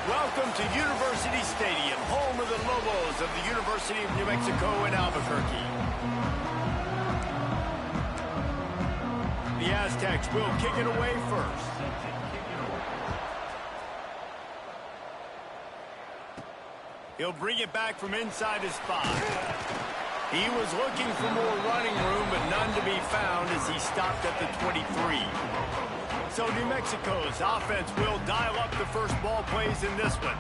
Welcome to University Stadium, home of the Lobos of the University of New Mexico in Albuquerque. The Aztecs will kick it away first. He'll bring it back from inside his 5. He was looking for more running room, but none to be found as he stopped at the 23. So New Mexico's offense will dial up the first ball plays in this one.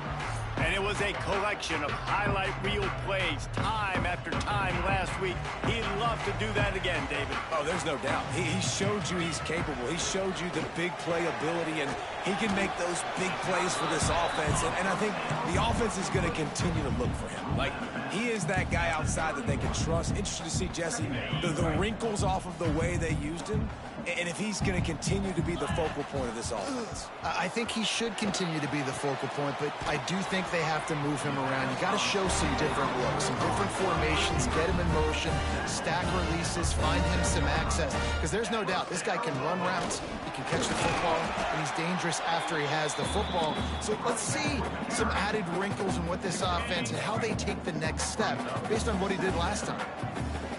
And it was a collection of highlight reel plays time after time last week. He'd love to do that again, David. Oh, there's no doubt. He showed you he's capable. He showed you the big play ability, and he can make those big plays for this offense. And I think the offense is going to continue to look for him. Like, he is that guy outside that they can trust. Interesting to see, Jesse, the wrinkles off of the way they used him, and if he's going to continue to be the focal point of this offense. I think he should continue to be the focal point, but I do think they have to move him around. You got to show some different looks, some different formations, get him in motion, stack releases, find him some access. Because there's no doubt this guy can run routes, he can catch the football, and he's dangerous after he has the football. So let's see some added wrinkles in what this offense and how they take the next step based on what he did last time.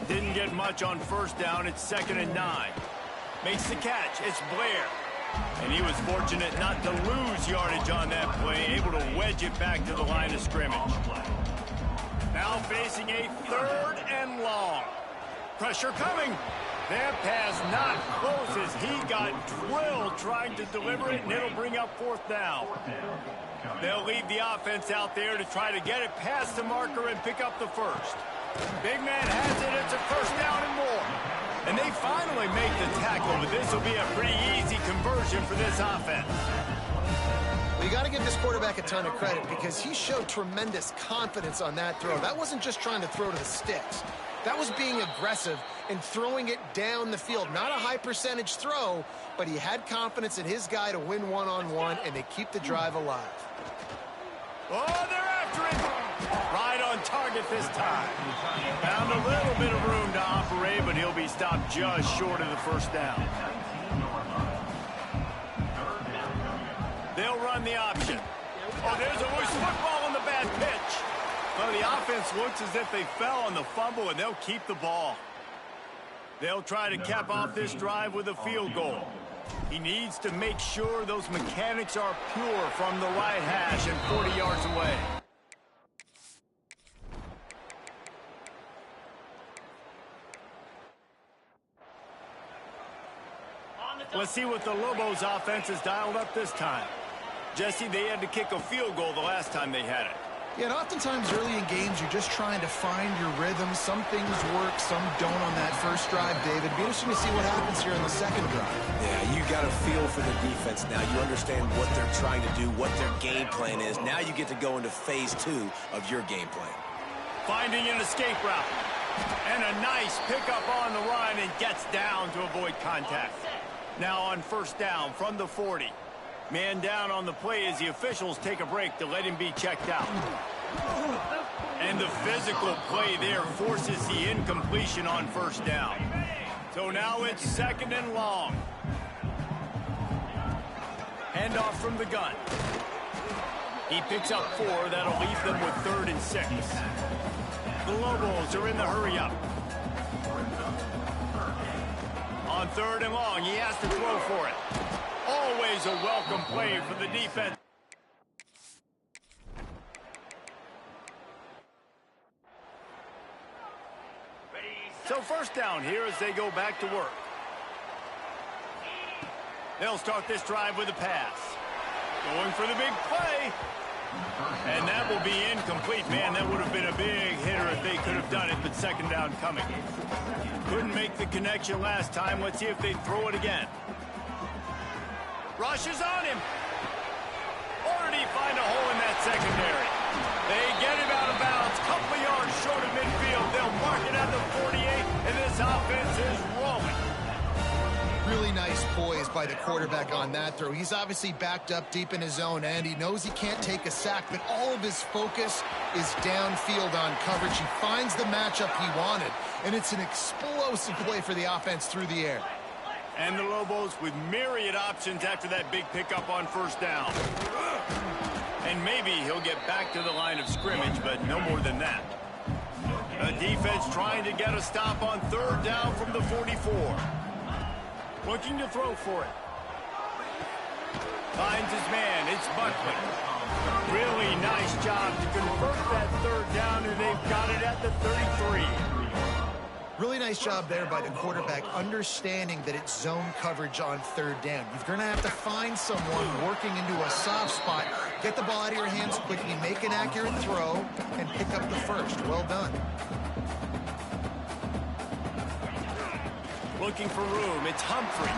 Didn't get much on first down. It's 2nd and 9. Makes the catch. It's Blair. And he was fortunate not to lose yardage on that play, able to wedge it back to the line of scrimmage. Now facing a 3rd and long. Pressure coming. That pass not close as he got drilled trying to deliver it, and it'll bring up 4th down. They'll leave the offense out there to try to get it past the marker and pick up the first. Big man has it. It's a 1st down and more. And they finally make the tackle, but this will be a pretty easy conversion for this offense. Well, you got to give this quarterback a ton of credit because he showed tremendous confidence on that throw. That wasn't just trying to throw to the sticks. That was being aggressive and throwing it down the field. Not a high percentage throw, but he had confidence in his guy to win one-on-one, and they keep the drive alive. Oh, they're after him. Right on target this time. Found a little bit of room to operate, but he'll be stopped just short of the 1st down. They'll run the option. Oh, there's a loose football on the bad pitch. Well, the offense looks as if they fell on the fumble, and they'll keep the ball. They'll try to cap off this drive with a field goal. He needs to make sure those mechanics are pure from the right hash and 40 yards away. Let's see what the Lobos offense has dialed up this time. Jesse, they had to kick a field goal the last time they had it. Yeah, and oftentimes early in games, you're just trying to find your rhythm. Some things work, some don't on that first drive, David. Be interesting to see what happens here in the second drive. Yeah, you got a feel for the defense now. You understand what they're trying to do, what their game plan is. Now you get to go into phase 2 of your game plan. Finding an escape route. And a nice pickup on the run and gets down to avoid contact. Now on 1st down from the 40. Man down on the play as the officials take a break to let him be checked out. And the physical play there forces the incompletion on 1st down. So now it's 2nd and long. Handoff from the gun. He picks up 4. That'll leave them with 3rd and 6. The Lobos are in the hurry up. On 3rd and long, he has to throw for it. Always a welcome play for the defense. So 1st down here as they go back to work. They'll start this drive with a pass. Going for the big play. And that will be incomplete. Man, that would have been a big hitter if they could have done it, but 2nd down coming. Couldn't make the connection last time. Let's see if they throw it again. Rushes on him. Or did he find a hole in that secondary? They get him out of bounds. Couple of yards short of midfield. They'll mark it at the 48, and this offense is rolling. Really nice poise by the quarterback on that throw. He's obviously backed up deep in his own end. He knows he can't take a sack, but all of his focus is downfield on coverage. He finds the matchup he wanted, and it's an explosive play for the offense through the air. And the Lobos with myriad options after that big pickup on 1st down. And maybe he'll get back to the line of scrimmage, but no more than that. The defense trying to get a stop on third down from the 44. Looking to throw for it. Finds his man. It's Buckley. Really nice job to convert that third down, and they've got it at the 33. Really nice job there by the quarterback, understanding that it's zone coverage on third down. You're going to have to find someone working into a soft spot, get the ball out of your hands quickly, make an accurate throw, and pick up the first. Well done. Looking for room. It's Humphrey.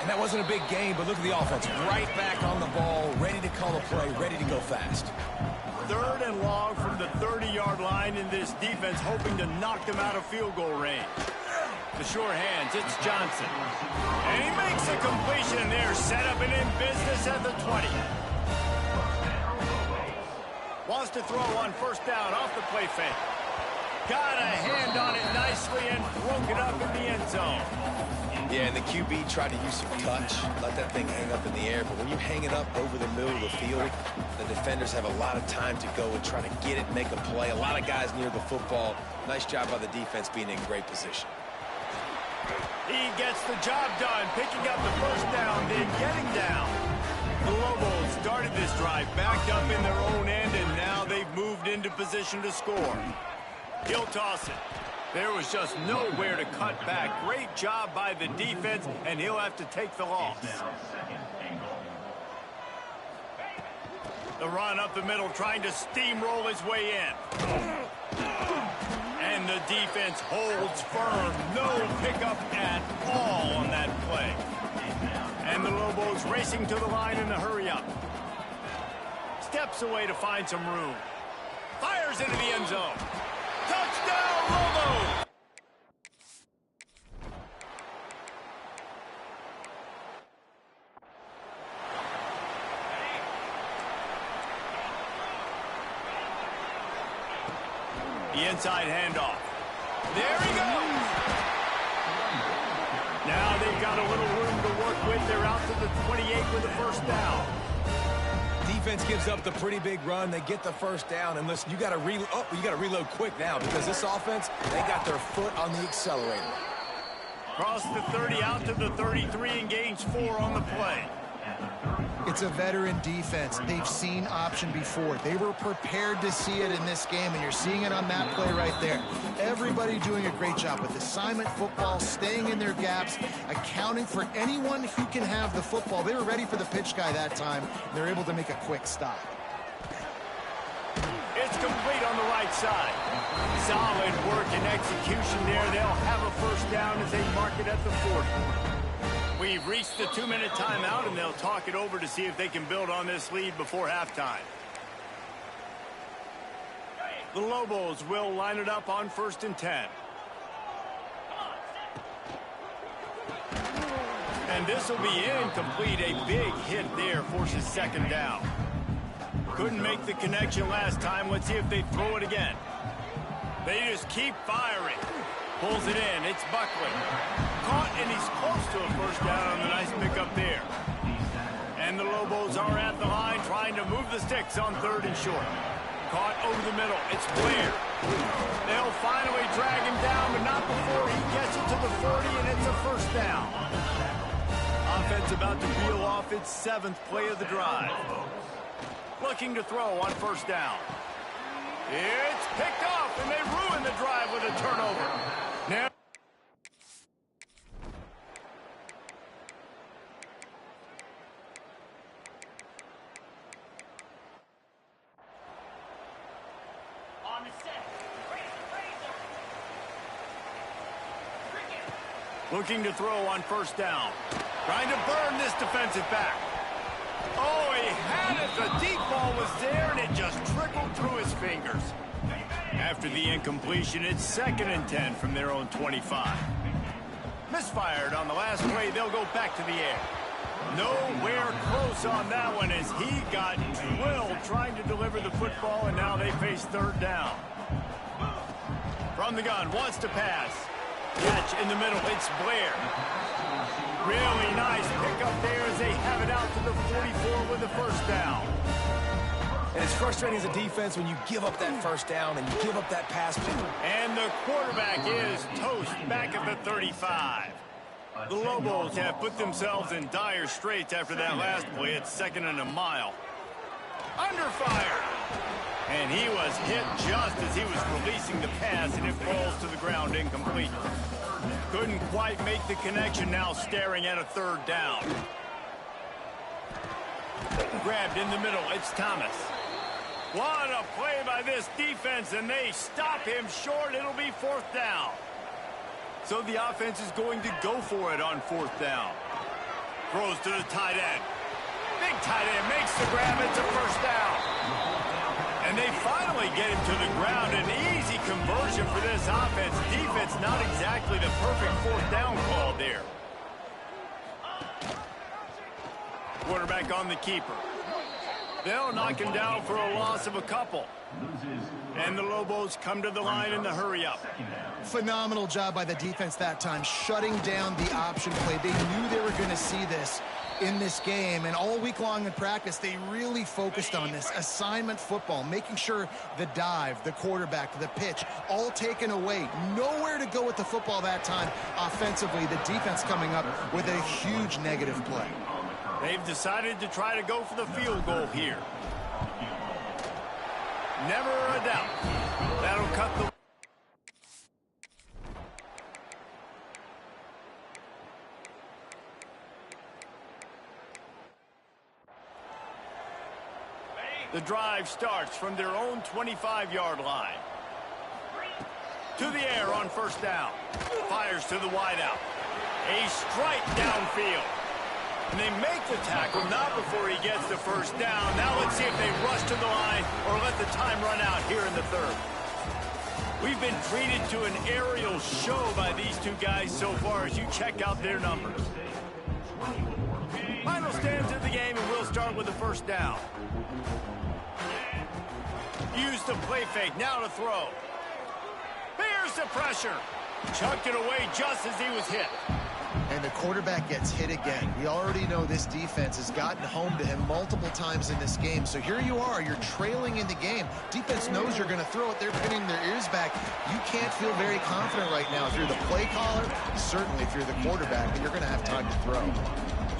And that wasn't a big game, but look at the offense. Right back on the ball, ready to call a play, ready to go fast. Third and long from the 30-yard line, in this defense hoping to knock them out of field goal range. The sure hands, it's Johnson. And he makes a completion there, set up and in business at the 20. Wants to throw on first down off the play fake. Got a hand on it nicely and broke it up in the end zone. Yeah, and the QB tried to use some touch, let that thing hang up in the air. But when you hang it up over the middle of the field, the defenders have a lot of time to go and try to get it, make a play. A lot of guys near the football. Nice job by the defense being in great position. He gets the job done, picking up the first down, then getting down. The Lobos started this drive backed up in their own end, and now they've moved into position to score. He'll toss it. There was just nowhere to cut back. Great job by the defense, and he'll have to take the loss. The run up the middle, trying to steamroll his way in. And the defense holds firm. No pickup at all on that play. And the Lobos racing to the line in a hurry-up. Steps away to find some room. Fires into the end zone. Touchdown, Lobos! The inside handoff. There he goes! Now they've got a little room to work with. They're out to the 28 with the first down. Defense gives up the pretty big run. They get the first down, and listen, you got to reload quick now because this offense, they got their foot on the accelerator. Cross the 30 out to the 33 and gains 4 on the play. It's a veteran defense. They've seen option before. They were prepared to see it in this game, and you're seeing it on that play right there. Everybody doing a great job with assignment football, staying in their gaps, accounting for anyone who can have the football. They were ready for the pitch guy that time, and they're able to make a quick stop. It's complete on the right side. Solid work and execution there. They'll have a first down as they mark it at the 40. We've reached the 2-minute timeout, and they'll talk it over to see if they can build on this lead before halftime. The Lobos will line it up on 1st and 10. And this will be incomplete. A big hit there forces 2nd down. Couldn't make the connection last time. Let's see if they throw it again. They just keep firing. Pulls it in. It's Buckley. Caught, and he's close to a first down on the nice pickup there. And the Lobos are at the line trying to move the sticks on 3rd and short. Caught over the middle. It's Blair. They'll finally drag him down, but not before he gets it to the 40, and it's a first down. Offense about to reel off its 7th play of the drive. Looking to throw on first down. It's picked off, and they ruin the drive with a turnover. Now on the set. looking to throw on first down. Trying to burn this defensive back. Oh, he had it. The deep ball was there, and it just trickled through his fingers. After the incompletion, it's 2nd and 10 from their own 25. Misfired on the last play. They'll go back to the air. Nowhere close on that one as he got drilled trying to deliver the football, and now they face 3rd down. From the gun, wants to pass. Catch in the middle. It's Blair. Really nice pickup there as they have it out to the 44 with the first down. It's frustrating as a defense when you give up that first down and you give up that pass play. And the quarterback is toast back at the 35. The Lobos have put themselves in dire straits after that last play at 2nd and a mile. Under fire. And he was hit just as he was releasing the pass, and it falls to the ground incomplete. Couldn't quite make the connection, now staring at a 3rd down. Grabbed in the middle, it's Thomas. What a play by this defense, and they stop him short. It'll be 4th down. So the offense is going to go for it on 4th down. Throws to the tight end. Big tight end makes the grab. It's a 1st down. And they finally get him to the ground. An easy conversion for this offense. Defense not exactly the perfect 4th down call there. Quarterback on the keeper. They'll knock him down for a loss of a couple. And the Lobos come to the line in the hurry-up. Phenomenal job by the defense that time, shutting down the option play. They knew they were going to see this in this game, and all week long in practice, they really focused on this assignment football, making sure the dive, the quarterback, the pitch, all taken away. Nowhere to go with the football that time offensively. The defense coming up with a huge negative play. They've decided to try to go for the field goal here. Never a doubt. That'll cut the... The drive starts from their own 25-yard line. To the air on 1st down. Fires to the wideout. A strike downfield. And they make the tackle, not before he gets the 1st down. Now let's see if they rush to the line or let the time run out here in the 3rd. We've been treated to an aerial show by these two guys so far as you check out their numbers. Final stands of the game, and we'll start with the 1st down. Use the play fake, now to throw. Here's the pressure. Chucked it away just as he was hit. And the quarterback gets hit again. We already know this defense has gotten home to him multiple times in this game. So here you are, you're trailing in the game. Defense knows you're going to throw it. They're pinning their ears back. You can't feel very confident right now. If you're the play caller, certainly if you're the quarterback, you're going to have time to throw.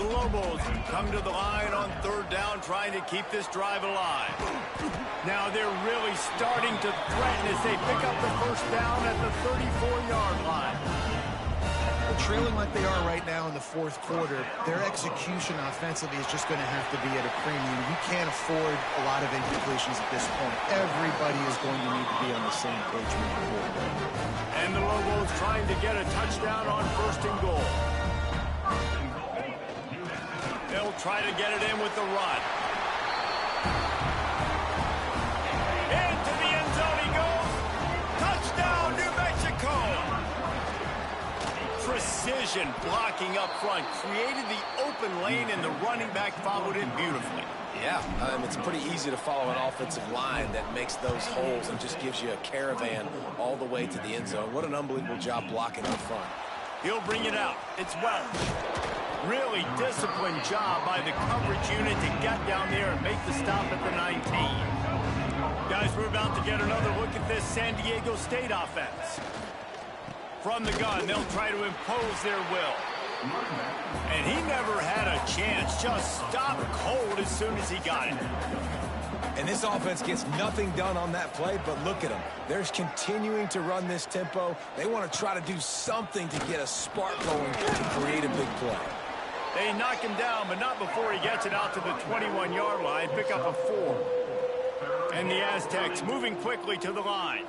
The Lobos come to the line on 3rd down, trying to keep this drive alive. Now they're really starting to threaten as they pick up the 1st down at the 34-yard line. Trailing like they are right now in the 4th quarter, their execution offensively is just going to have to be at a premium. You can't afford a lot of incompletions at this point. Everybody is going to need to be on the same page moving forward. And the Lobos trying to get a touchdown on 1st and goal. They'll try to get it in with the run. Into the end zone he goes. Touchdown, New Mexico. Precision blocking up front created the open lane, and the running back followed it beautifully. Yeah, it's pretty easy to follow an offensive line that makes those holes and just gives you a caravan all the way to the end zone. What an unbelievable job blocking up front. He'll bring it out. It's Welch. Really disciplined job by the coverage unit to get down there and make the stop at the 19. Guys, we're about to get another look at this San Diego State offense. From the gun, they'll try to impose their will. And he never had a chance. Just stopped cold as soon as he got it. And this offense gets nothing done on that play, but look at them. They're continuing to run this tempo. They want to try to do something to get a spark going to create a big play. They knock him down, but not before he gets it out to the 21-yard line. Pick up a 4. And the Aztecs moving quickly to the line.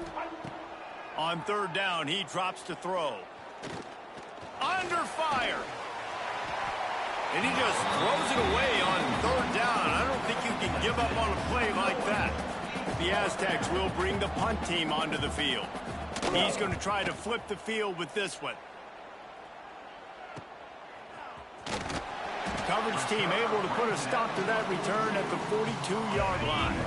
On 3rd down, he drops to throw. Under fire. And he just throws it away on 3rd down. I don't think you can give up on a play like that. The Aztecs will bring the punt team onto the field. He's going to try to flip the field with this one. Coverage team able to put a stop to that return at the 42-yard line.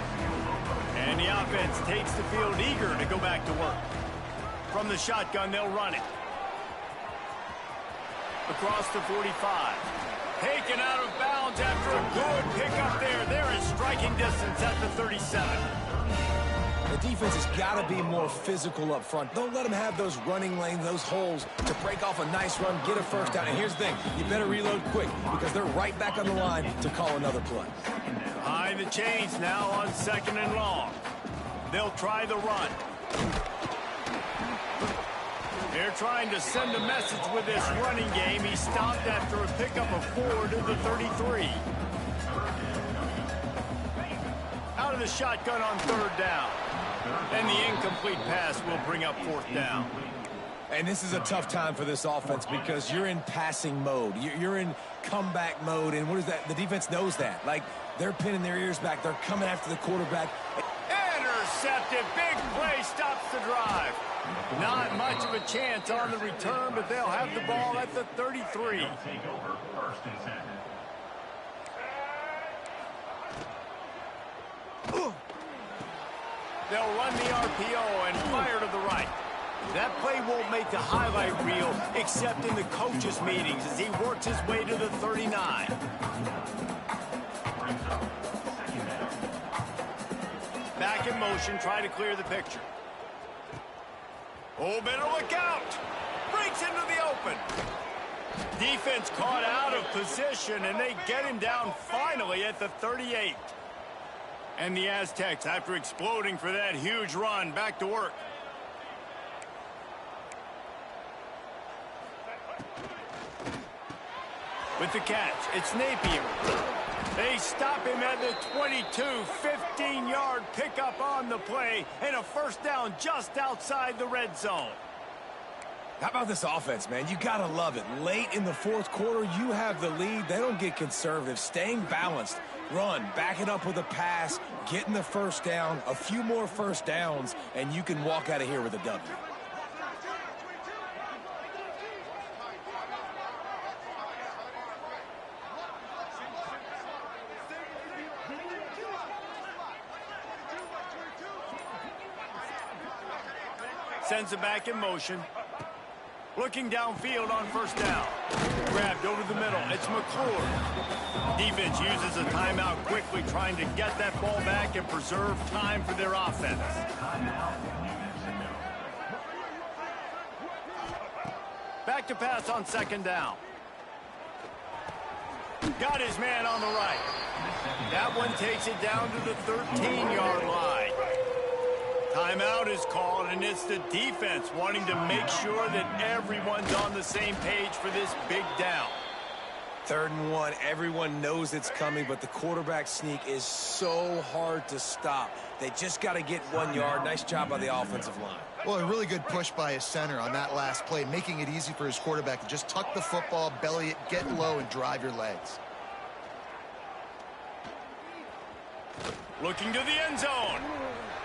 And the offense takes the field eager to go back to work. From the shotgun, they'll run it. Across the 45. Taken out of bounds after a good pickup there. They're in striking distance at the 37. The defense has got to be more physical up front. Don't let them have those running lanes, those holes to break off a nice run, get a first down. And here's the thing, you better reload quick because they're right back on the line to call another play. Behind the chains now on 2nd and long. They'll try the run. They're trying to send a message with this running game. He stopped after a pickup of 4 to the 33. Out of the shotgun on 3rd down. And the incomplete pass will bring up 4th down. And this is a tough time for this offense because you're in passing mode. You're in comeback mode. And what is that? The defense knows that. Like, they're pinning their ears back. They're coming after the quarterback. Intercepted. Big play stops the drive. Not much of a chance on the return, but they'll have the ball at the 33. They'll run the RPO and fire to the right. That play won't make the highlight reel except in the coaches' meetings as he works his way to the 39. Back in motion, try to clear the picture. Oh, better look out. Breaks into the open. Defense caught out of position, and they get him down finally at the 38. And the Aztecs, after exploding for that huge run, back to work. With the catch, it's Napier. They stop him at the 22, 15-yard pickup on the play, and a first down just outside the red zone. How about this offense, man? You got to love it. Late in the 4th quarter, you have the lead. They don't get conservative. Staying balanced. Run, back it up with a pass, getting the first down, a few more first downs, and you can walk out of here with a W. Sends it back in motion. Looking downfield on first down. Grabbed over the middle. It's McClure. Defense uses a timeout quickly, trying to get that ball back and preserve time for their offense. Back to pass on 2nd down. Got his man on the right. That one takes it down to the 13-yard line. Timeout is called, and it's the defense wanting to make sure that everyone's on the same page for this big down. 3rd and 1, everyone knows it's coming, but the quarterback sneak is so hard to stop. They just got to get 1 yard. Nice job by the offensive line. Well, a really good push by his center on that last play, making it easy for his quarterback to just tuck the football, belly it, get low, and drive your legs. Looking to the end zone.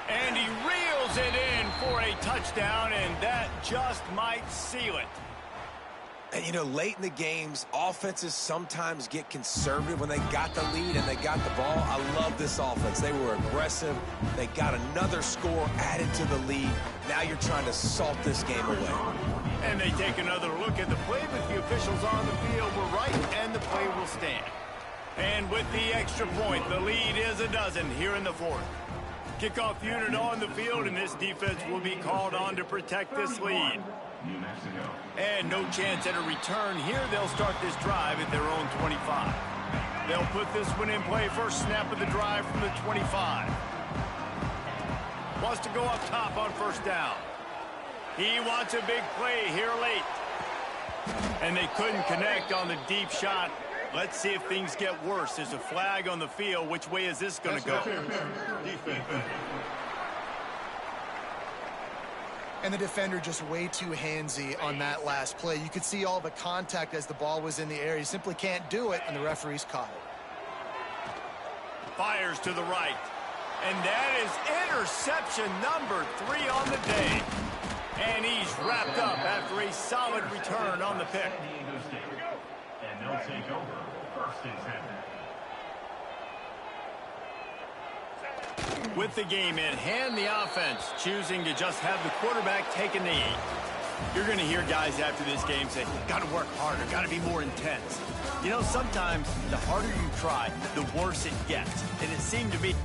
And he reels it in for a touchdown, and that just might seal it. And, you know, late in the games, offenses sometimes get conservative when they got the lead and they got the ball. I love this offense. They were aggressive. They got another score added to the lead. Now you're trying to salt this game away. And they take another look at the play, but the officials on the field were right, and the play will stand. And with the extra point, the lead is a dozen here in the 4th. Kickoff unit on the field, and this defense will be called on to protect this lead. And no chance at a return here. They'll start this drive at their own 25. They'll put this one in play. First snap of the drive from the 25. Wants to go up top on first down. He wants a big play here late. And they couldn't connect on the deep shot. Let's see if things get worse. There's a flag on the field. Which way is this going to go? And the defender just way too handsy on that last play. You could see all the contact as the ball was in the air. He simply can't do it, and the referee's caught it. Fires to the right. And that is interception number 3 on the day. And he's wrapped up after a solid return on the pick. And they'll take over 1st and 10. With the game in hand, the offense choosing to just have the quarterback take a knee. You're going to hear guys after this game say, got to work harder, got to be more intense. You know, sometimes the harder you try, the worse it gets. And it seemed to be...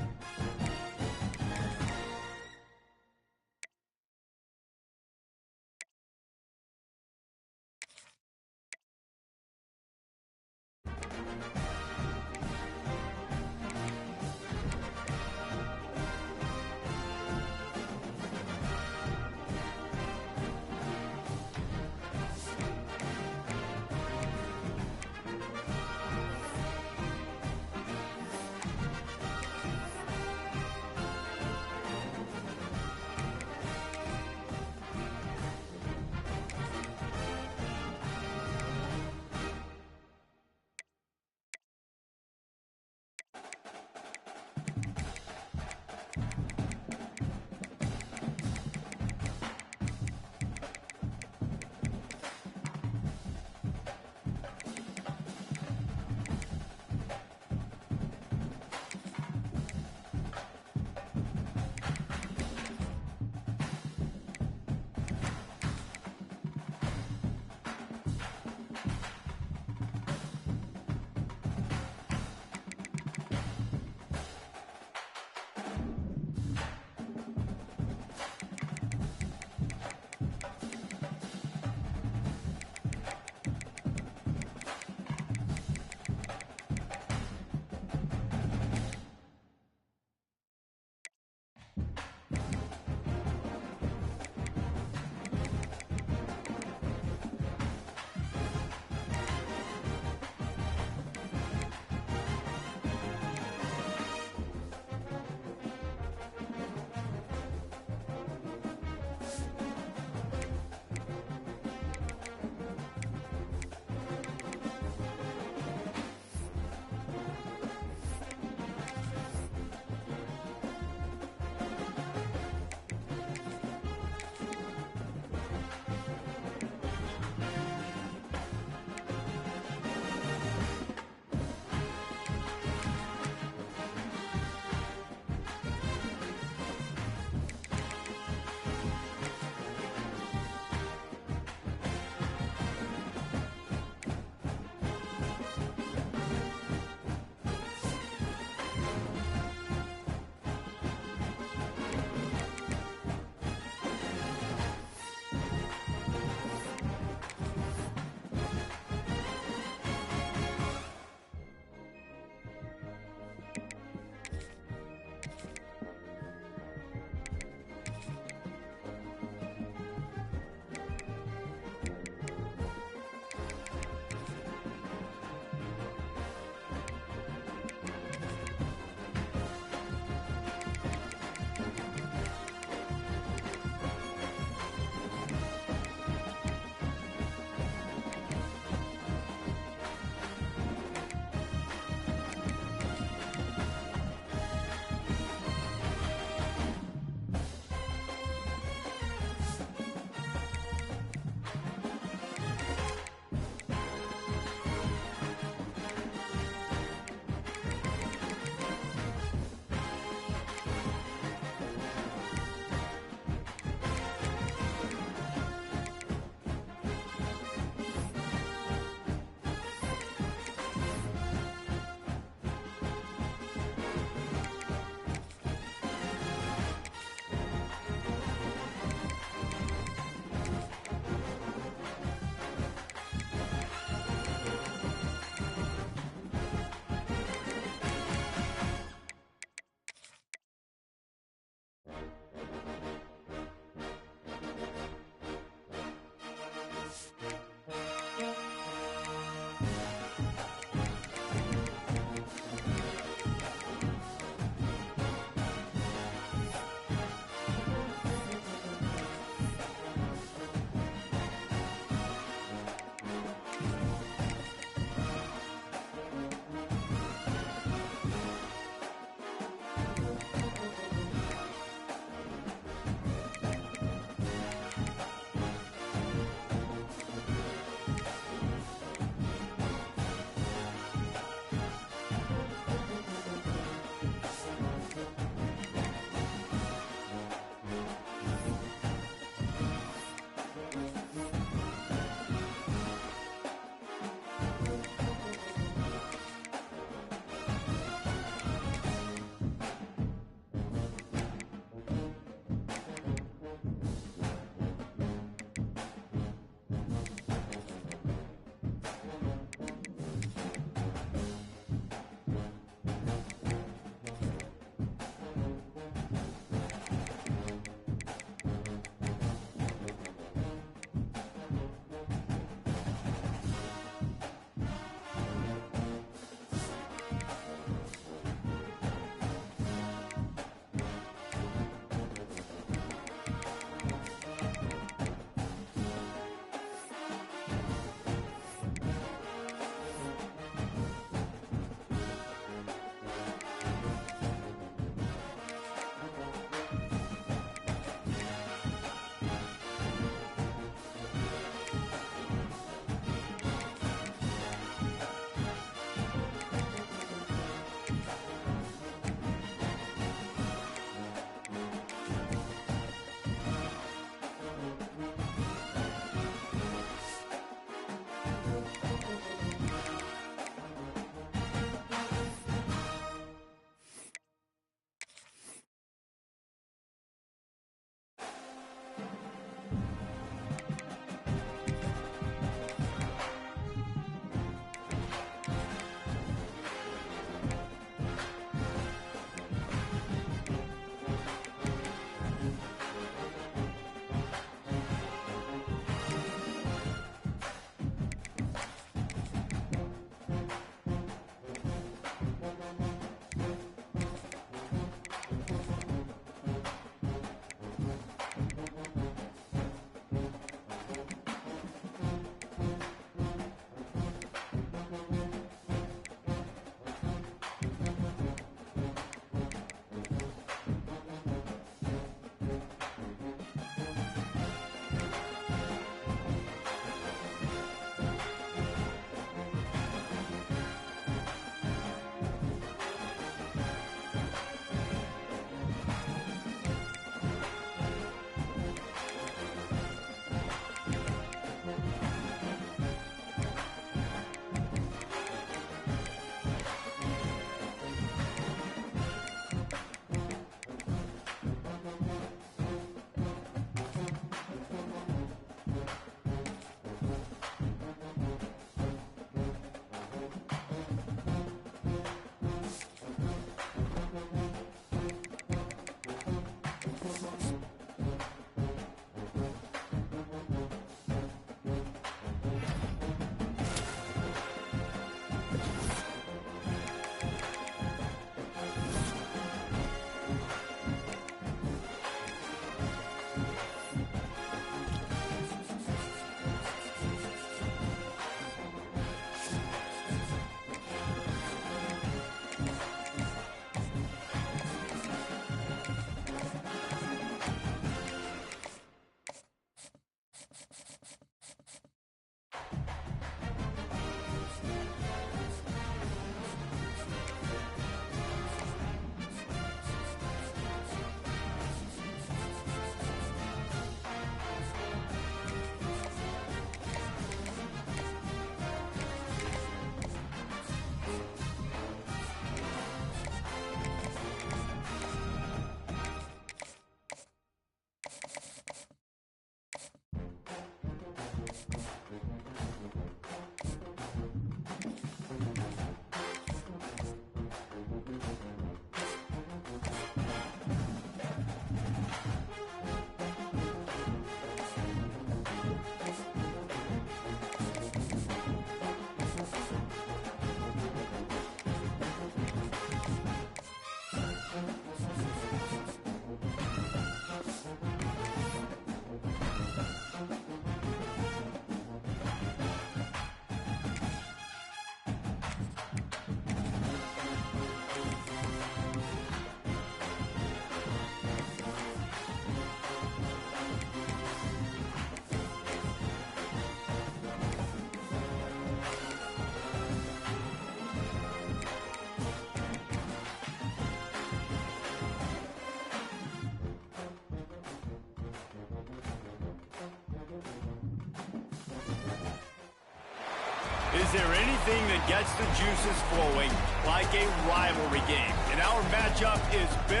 Is there anything that gets the juices flowing like a rivalry game? And our matchup is big.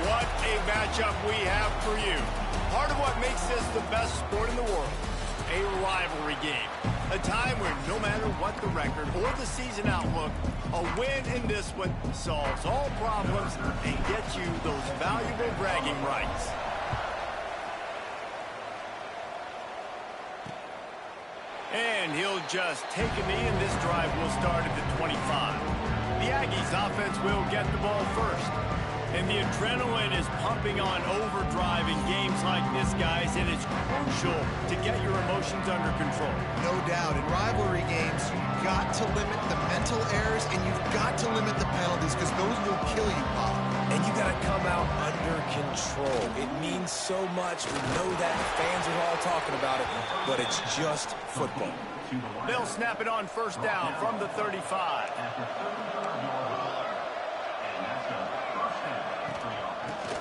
What a matchup we have for you. Part of what makes this the best sport in the world. A rivalry game. A time where no matter what the record or the season outlook, a win in this one solves all problems and gets you those valuable bragging rights. And he'll just take a knee, and this drive will start at the 25. The Aggies offense will get the ball first. And the adrenaline is pumping on overdrive in games like this, guys, and it's crucial to get your emotions under control. No doubt. In rivalry games, you've got to limit the mental errors, and you've got to limit the penalties, because those will kill you, Bob. And you got to come out under control. It means so much. We know that. The fans are all talking about it, but it's just football. They'll snap it on first down from the 35.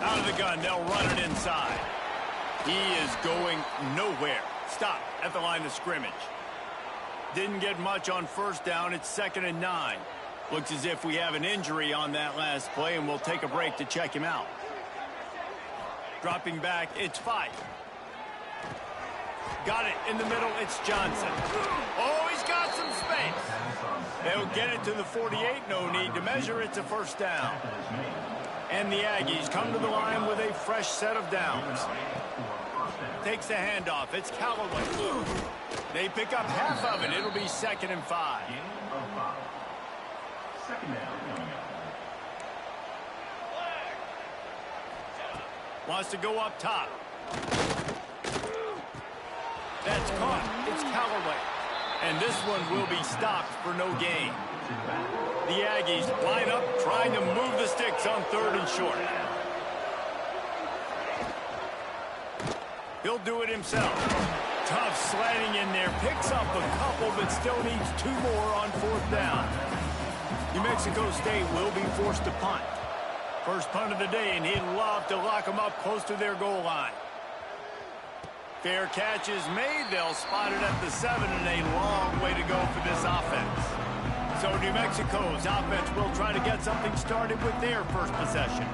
Out of the gun, they'll run it inside. He is going nowhere. Stop at the line of scrimmage. Didn't get much on first down. It's 2nd and 9. Looks as if we have an injury on that last play, and we'll take a break to check him out. Dropping back, it's 5. Got it in the middle, it's Johnson. Oh, he's got some space. They'll get it to the 48. No need to measure. It's a first down. And the Aggies come to the line with a fresh set of downs. Takes the handoff. It's Callaway. They pick up half of it. It'll be 2nd and 5. Wants to go up top. That's caught. It's Callaway. And this one will be stopped for no gain. The Aggies line up, trying to move the sticks on 3rd and short. He'll do it himself. Tough slanting in there. Picks up a couple, but still needs 2 more on 4th down. New Mexico State will be forced to punt. First punt of the day, and he'd love to lock them up close to their goal line. Fair catch is made. They'll spot it at the 7, and a long way to go for this offense. So New Mexico's offense will try to get something started with their first possession.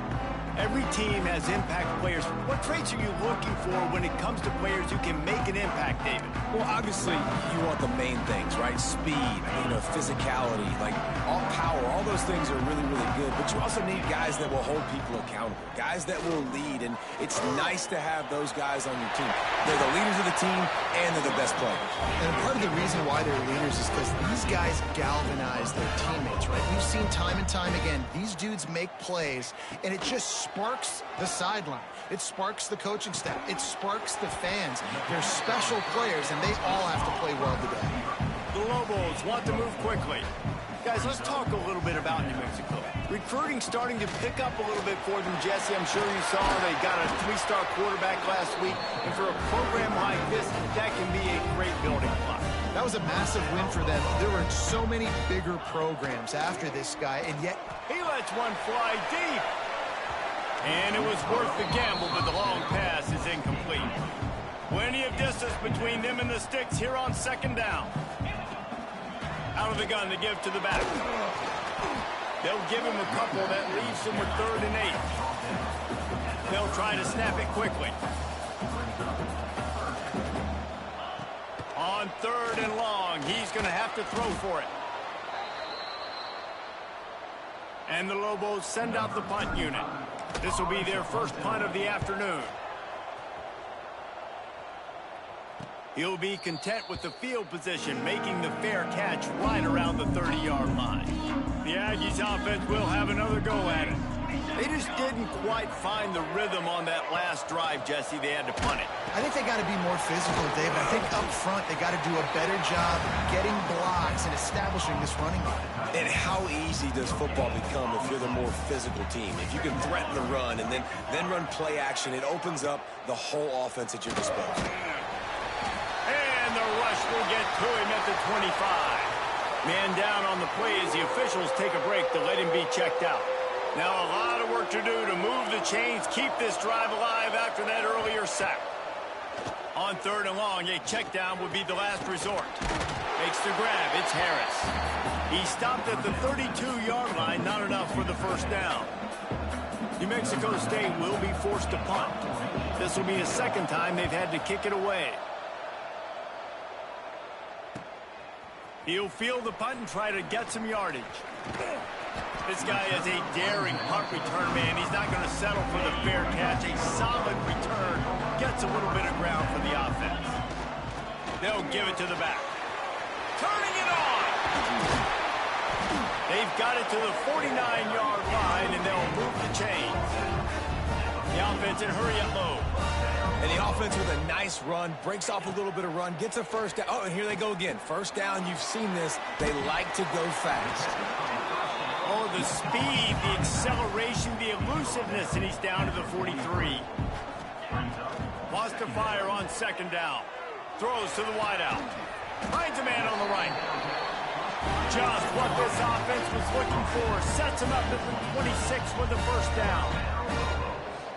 Every team has impact players. What traits are you looking for when it comes to players who can make an impact, David? Well, obviously, you want the main things, right? Speed, physicality, like all power. All those things are really, really good. But you also need guys that will hold people accountable, guys that will lead. And it's nice to have those guys on your team. They're the leaders of the team, and they're the best players. And part of the reason why they're leaders is because these guys galvanize their teammates, right? We've seen time and time again, these dudes make plays, and it just sparks the sideline. It sparks the coaching staff. It sparks the fans. They're special players, and they all have to play well today. The Lobos want to move quickly. Guys, let's talk a little bit about New Mexico. Recruiting starting to pick up a little bit for them, Jesse. I'm sure you saw they got a 3-star quarterback last week. And for a program like this, that can be a great building block. That was a massive win for them. There were so many bigger programs after this guy, and yet he lets one fly deep. And it was worth the gamble, but the long pass is incomplete. Plenty of distance between them and the sticks here on 2nd down. Out of the gun to give to the back. They'll give him a couple. That leaves him with 3rd and 8. They'll try to snap it quickly. On 3rd and long, he's going to have to throw for it. And the Lobos send out the punt unit. This will be their first punt of the afternoon. He'll be content with the field position, making the fair catch right around the 30-yard line. The Aggies offense will have another go at it. They just didn't quite find the rhythm on that last drive, Jesse. They had to punt it. I think they got to be more physical, David. I think up front they got to do a better job getting blocks and establishing this running game. And how easy does football become if you're the more physical team? If you can threaten the run and then run play action, it opens up the whole offense at your disposal. And the rush will get to him at the 25. Man down on the play as the officials take a break to let him be checked out. Now a lot of work to do to move the chains, keep this drive alive after that earlier sack. On 3rd and long, a check down would be the last resort. Makes the grab, it's Harris. He stopped at the 32-yard line, not enough for the first down. New Mexico State will be forced to punt. This will be the second time they've had to kick it away. He'll field the punt and try to get some yardage. This guy is a daring punt return man. He's not going to settle for the fair catch. A solid return gets a little bit of ground for the offense. They'll give it to the back. Turning it on! They've got it to the 49-yard line, and they'll move the chains. The offense in hurry up low. And the offense with a nice run, breaks off a little bit of run, gets a first down. Oh, and here they go again. First down, you've seen this. They like to go fast. Oh, the speed, the acceleration, the elusiveness, and he's down to the 43. Lost to fire on 2nd down. Throws to the wideout. Finds a man on the right. Just what this offense was looking for. Sets him up at the 26 with the first down.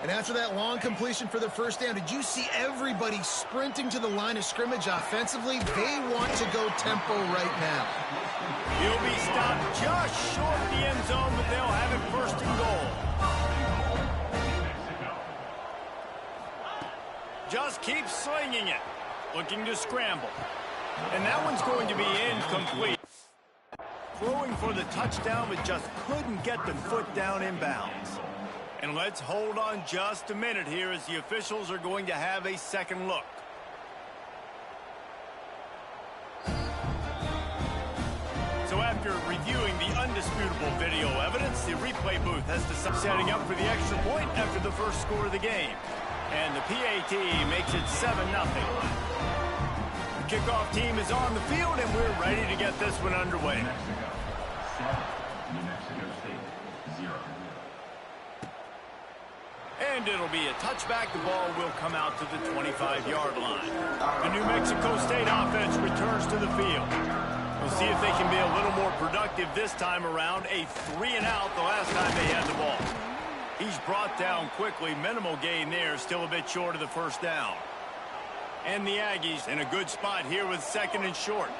And after that long completion for the first down, did you see everybody sprinting to the line of scrimmage offensively? They want to go tempo right now. He'll be stopped just short of the end zone, but they'll have it 1st and goal. Just keeps slinging it. Looking to scramble. And that one's going to be incomplete. Throwing for the touchdown, but just couldn't get the foot down inbounds. And let's hold on just a minute here as the officials are going to have a second look. So after reviewing the undisputable video evidence, the replay booth has decided setting up for the extra point after the first score of the game. And the PAT makes it 7-0. The kickoff team is on the field, and we're ready to get this one underway. And it'll be a touchback. The ball will come out to the 25-yard line. The New Mexico State offense returns to the field. We'll see if they can be a little more productive this time around. A 3-and-out the last time they had the ball. He's brought down quickly. Minimal gain there. Still a bit short of the first down. And the Aggies in a good spot here with 2nd and short.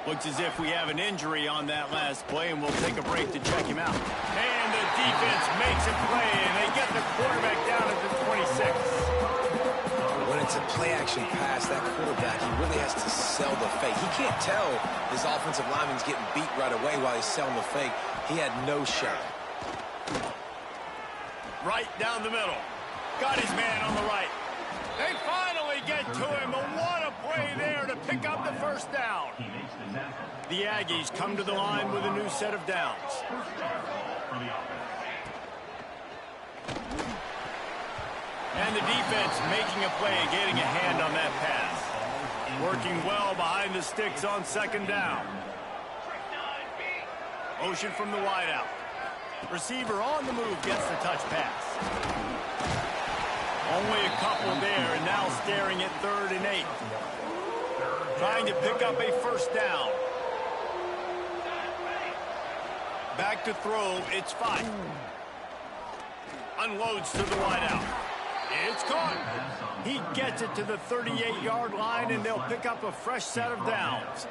Looks as if we have an injury on that last play, and we'll take a break to check him out. And the defense makes a play, and they get the quarterback down at the 26. When it's a play-action pass, that quarterback, he really has to sell the fake. He can't tell his offensive lineman's getting beat right away while he's selling the fake. He had no shot. Right down the middle. Got his man on the right. They finally get to him, but what a play there to pick up the first down. The Aggies come to the line with a new set of downs. And the defense making a play, getting a hand on that pass. Working well behind the sticks on 2nd down. Motion from the wideout. Receiver on the move gets the touch pass. Only a couple there, and now staring at 3rd and 8. Trying to pick up a first down. Back to throw, it's 5. Unloads to the wideout. It's caught. He gets it to the 38-yard line, and they'll pick up a fresh set of downs.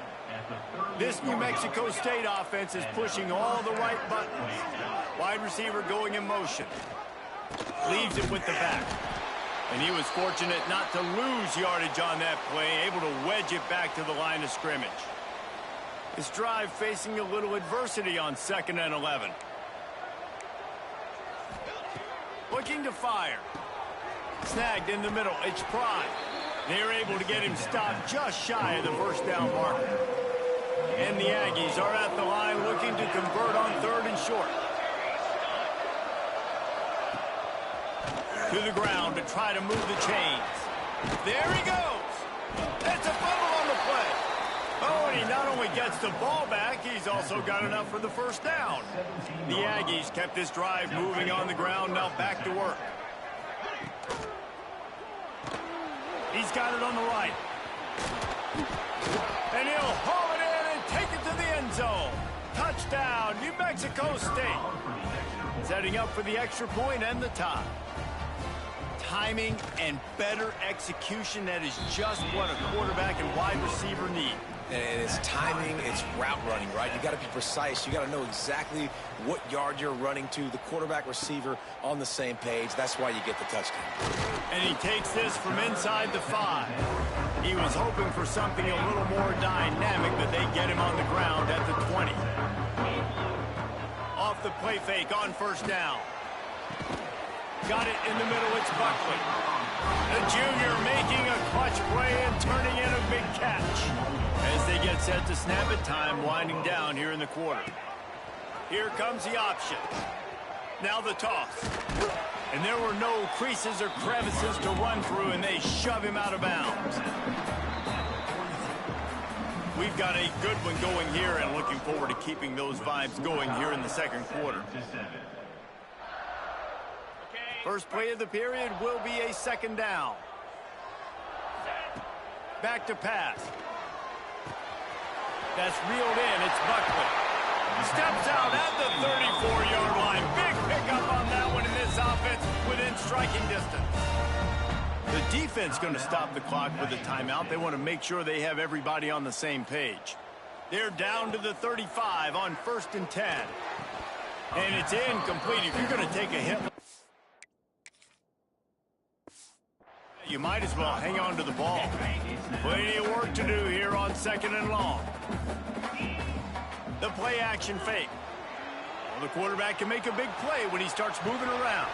This New Mexico State offense is pushing all the right buttons. Wide receiver going in motion. Leaves it with the back. And he was fortunate not to lose yardage on that play, able to wedge it back to the line of scrimmage. This drive facing a little adversity on 2nd and 11. Looking to fire. Snagged in the middle. It's Prime. They're able to get him stopped just shy of the first down marker. And the Aggies are at the line looking to convert on 3rd and short. To the ground to try to move the chains. There he goes. It's a fumble on the play. Oh, and he not only gets the ball back, he's also got enough for the first down. The Aggies kept this drive moving on the ground, now back to work. He's got it on the right. And he'll haul it in and take it to the end zone. Touchdown, New Mexico State. Setting up for the extra point and the tie. Timing and better execution, that is just what a quarterback and wide receiver need. And it's timing, it's route running, right? You got to be precise. You got to know exactly what yard you're running to. The quarterback receiver on the same page. That's why you get the touchdown. And he takes this from inside the 5. He was hoping for something a little more dynamic, but they get him on the ground at the 20. Off the play fake on first down. Got it in the middle, it's Buckley. The junior making a clutch play and turning in a big catch. As they get set to snap it, time winding down here in the quarter. Here comes the option. Now the toss. And there were no creases or crevices to run through, and they shove him out of bounds. We've got a good one going here, and looking forward to keeping those vibes going here in the second quarter. First play of the period will be a second down. Back to pass. That's reeled in. It's Buckley. Steps out at the 34-yard line. Big pickup on that one in this offense within striking distance. The defense going to stop the clock with a timeout. They want to make sure they have everybody on the same page. They're down to the 35 on 1st and 10. And it's incomplete. If you're going to take a hit, you might as well hang on to the ball. Plenty of work to do here on 2nd and long. The play action fake. Well, the quarterback can make a big play when he starts moving around.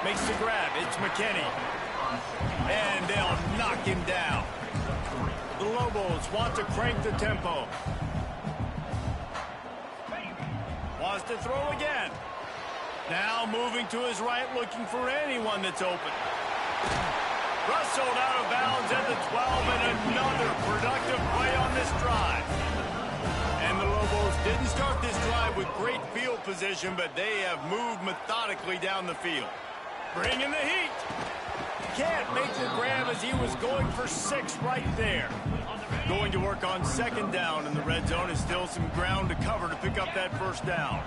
Makes the grab. It's McKinney. And they'll knock him down. The Lobos want to crank the tempo. Wants to throw again. Now moving to his right, looking for anyone that's open. Rustled out of bounds at the 12, and another productive play on this drive. And the Lobos didn't start this drive with great field position, but they have moved methodically down the field. Bringing the heat. Can't make the grab as he was going for 6 right there. Going to work on 2nd down, and the red zone is still some ground to cover to pick up that first down.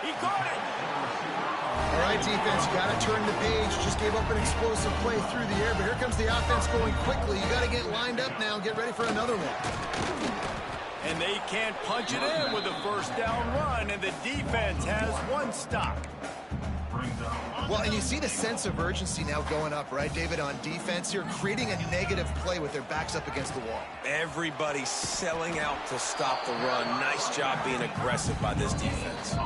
He caught it. All right, defense, you got to turn the page. Just gave up an explosive play through the air, but here comes the offense going quickly. You got to get lined up now and get ready for another one. And they can't punch it in with a first down run, and the defense has one stop. Well, and you see the sense of urgency now going up, right, David, on defense here, creating a negative play with their backs up against the wall. Everybody's selling out to stop the run. Nice job being aggressive by this defense.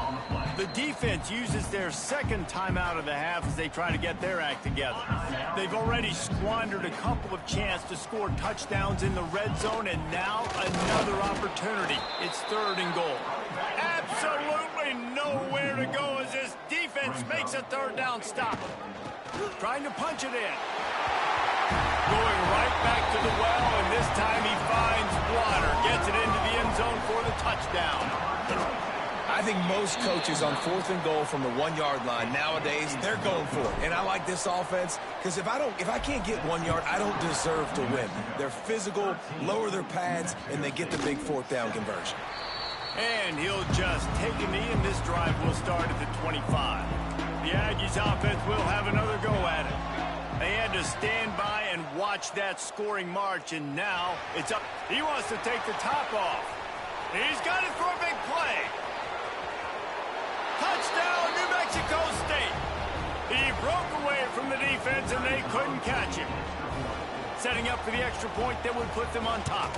The defense uses their 2nd timeout of the half as they try to get their act together. They've already squandered a couple of chances to score touchdowns in the red zone, and now another opportunity. It's 3rd and goal. Absolutely nowhere to go as this defense makes a 3rd down stop. Trying to punch it in. Going right back to the well, and this time he finds water. Gets it into the end zone for the touchdown. I think most coaches on 4th and goal from the 1-yard line nowadays, they're going for it. And I like this offense because if I can't get 1 yard, I don't deserve to win. They're physical, lower their pads, and they get the big 4th down conversion. And he'll just take a knee, and this drive will start at the 25. The Aggies offense will have another go at it. They had to stand by and watch that scoring march, and now it's up. He wants to take the top off. He's got it for a big play. Touchdown, New Mexico State. He broke away from the defense, and they couldn't catch him. Setting up for the extra point that would put them on top.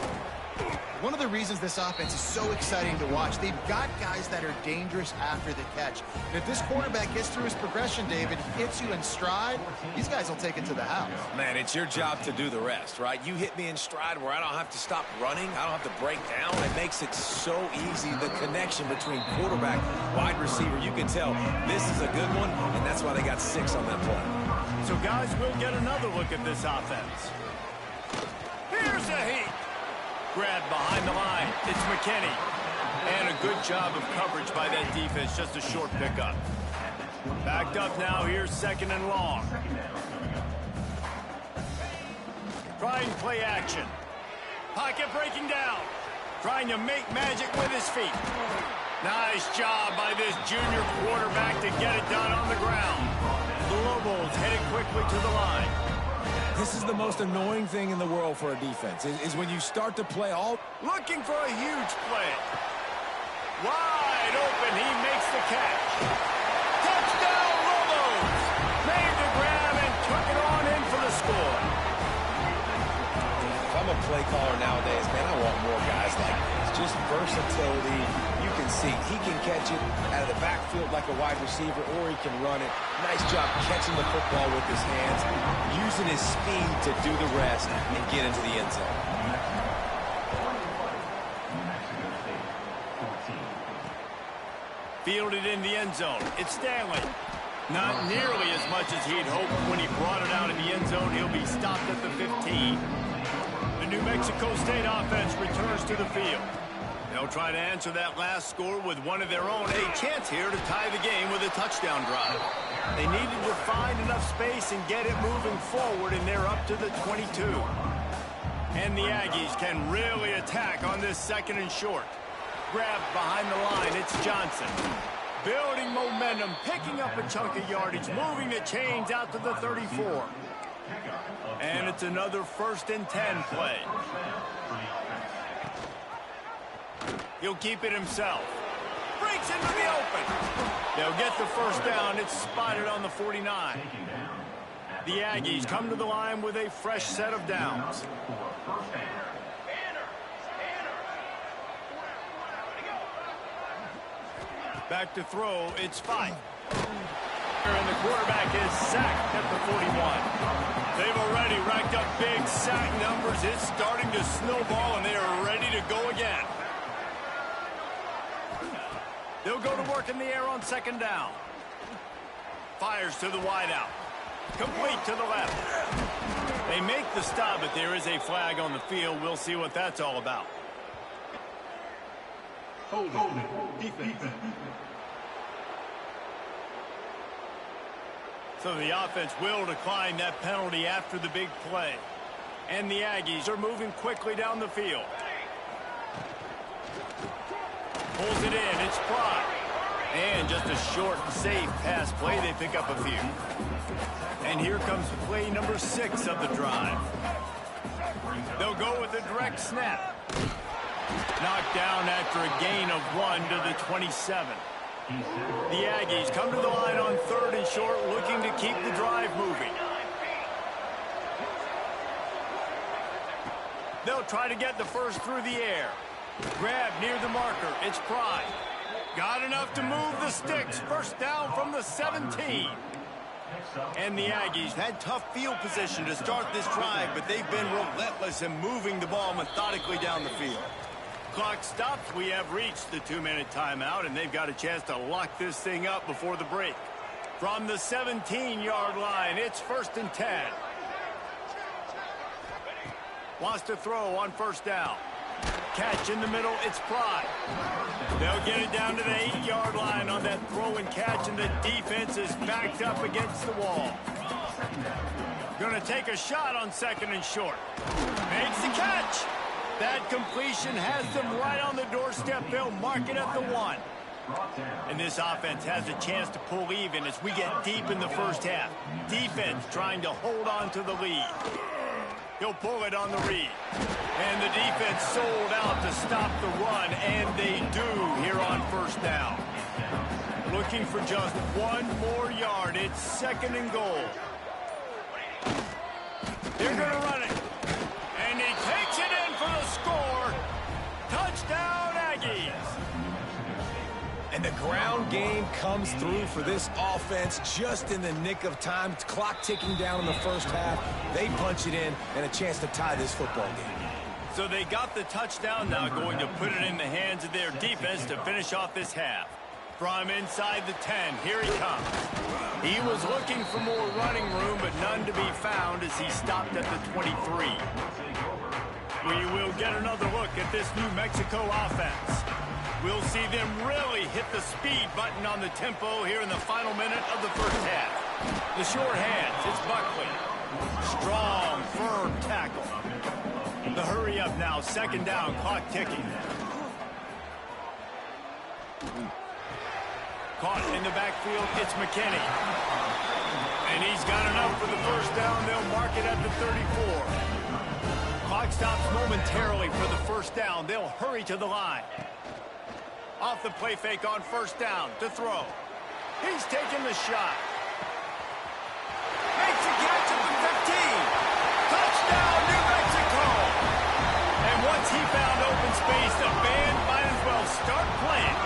One of the reasons this offense is so exciting to watch, they've got guys that are dangerous after the catch. And if this quarterback gets through his progression, David, hits you in stride, these guys will take it to the house. Man, it's your job to do the rest, right? You hit me in stride where I don't have to stop running. I don't have to break down. It makes it so easy, the connection between quarterback, wide receiver. You can tell this is a good one, and that's why they got 6 on that play. So, guys, we'll get another look at this offense. Here's a heat. Grab behind the line. It's McKinney. And a good job of coverage by that defense. Just a short pickup. Backed up now. Here's 2nd and long. Trying play action. Pocket breaking down. Trying to make magic with his feet. Nice job by this junior quarterback to get it done on the ground. The Lobos headed quickly to the line. This is the most annoying thing in the world for a defense, is when you start to play all... Looking for a huge play. Wide open, he makes the catch. Touchdown, Lobos! Made the grab and took it on in for the score. If I'm a play caller nowadays, man, I want more guys like this. Just versatility. You can see he can catch it out of the backfield like a wide receiver, or he can run it. Nice job catching the football with his hands, using his speed to do the rest and get into the end zone. Fielded in the end zone. It's Stanley. Not nearly as much as he'd hoped when he brought it out in the end zone. He'll be stopped at the 15. The New Mexico State offense returns to the field. They'll try to answer that last score with one of their own. A chance here to tie the game with a touchdown drive. They needed to find enough space and get it moving forward, and they're up to the 22. And the Aggies can really attack on this 2nd and short. Grab behind the line, it's Johnson. Building momentum, picking up a chunk of yardage, moving the chains out to the 34. And it's another 1st and 10 play. He'll keep it himself. Breaks into the open. They'll get the 1st down. It's spotted on the 49. The Aggies come to the line with a fresh set of downs. Back to throw, it's 5. And the quarterback is sacked at the 41. They've already racked up big sack numbers. It's starting to snowball, and they are ready to go again. They'll go to work in the air on 2nd down. Fires to the wideout. Complete to the left. They make the stop, but there is a flag on the field. We'll see what that's all about. Defense. So the offense will decline that penalty after the big play. And the Aggies are moving quickly down the field. Pulls it in, it's Fry. And just a short, safe pass play. They pick up a few. And here comes play number 6 of the drive. They'll go with a direct snap. Knocked down after a gain of 1 to the 27. The Aggies come to the line on 3rd and short, looking to keep the drive moving. They'll try to get the 1st through the air. Grab near the marker. It's Pride. Got enough to move the sticks. 1st down from the 17. And the Aggies had tough field position to start this drive, but they've been relentless in moving the ball methodically down the field. Clock stops. We have reached the 2-minute timeout, and they've got a chance to lock this thing up before the break. From the 17-yard line, it's 1st and 10. Wants to throw on 1st down. Catch in the middle, it's Pride. They'll get it down to the 8-yard line on that throw and catch, and the defense is backed up against the wall. Going to take a shot on 2nd and short. Makes the catch. That completion has them right on the doorstep. They'll mark it at the 1. And this offense has a chance to pull even as we get deep in the 1st half. Defense trying to hold on to the lead. He'll pull it on the read. And the defense sold out to stop the run, and they do here on 1st down. Looking for just 1 more yard. It's 2nd and goal. They're going to run it. And he takes it in for the score. ground game comes through for this offense just in the nick of time. Clock ticking down in the first half. They punch it in and a chance to tie this football game. So they got the touchdown, now going to put it in the hands of their defense to finish off this half. From inside the 10, here he comes. He was looking for more running room, but none to be found as he stopped at the 23. We will get another look at this New Mexico offense. We'll see them really hit the speed button on the tempo here in the final minute of the first half. The short hands, it's Buckley. Strong, firm tackle. The hurry up now, second down, clock ticking. Caught in the backfield, it's McKinney. And he's got enough for the first down. They'll mark it at the 34. Clock stops momentarily for the first down. They'll hurry to the line. Off the play fake on first down to throw. He's taking the shot. Makes a catch at the 15. Touchdown, New Mexico. And once he found open space, the band might as well start playing.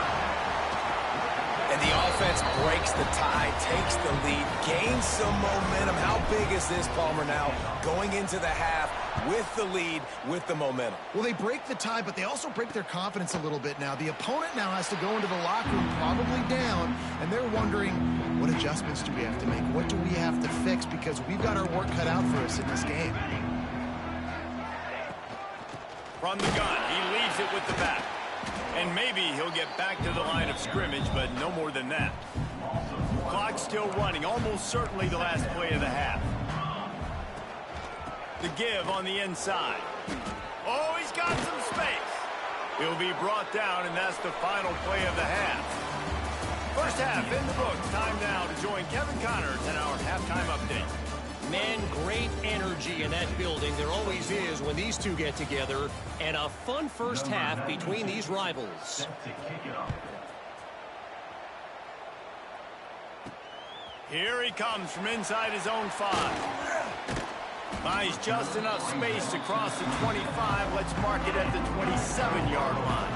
And the offense breaks the tie, takes the lead, gains some momentum. How big is this, Palmer, now going into the half with the lead, with the momentum? Well, they break the tie, but they also break their confidence a little bit now. The opponent now has to go into the locker room probably down, and they're wondering, what adjustments do we have to make? What do we have to fix? Because we've got our work cut out for us in this game. From the gun, he leaves it with the back. And maybe he'll get back to the line of scrimmage, but no more than that. Clock still running, almost certainly the last play of the half. The give on the inside. Oh, he's got some space. He'll be brought down, and that's the final play of the half. First half in the books. Time now to join Kevin Connors in our halftime update. Man, great energy in that building. There always is when these two get together. And a fun first half between these rivals. Here he comes from inside his own 5. Buys just enough space to cross the 25. Let's mark it at the 27-yard line.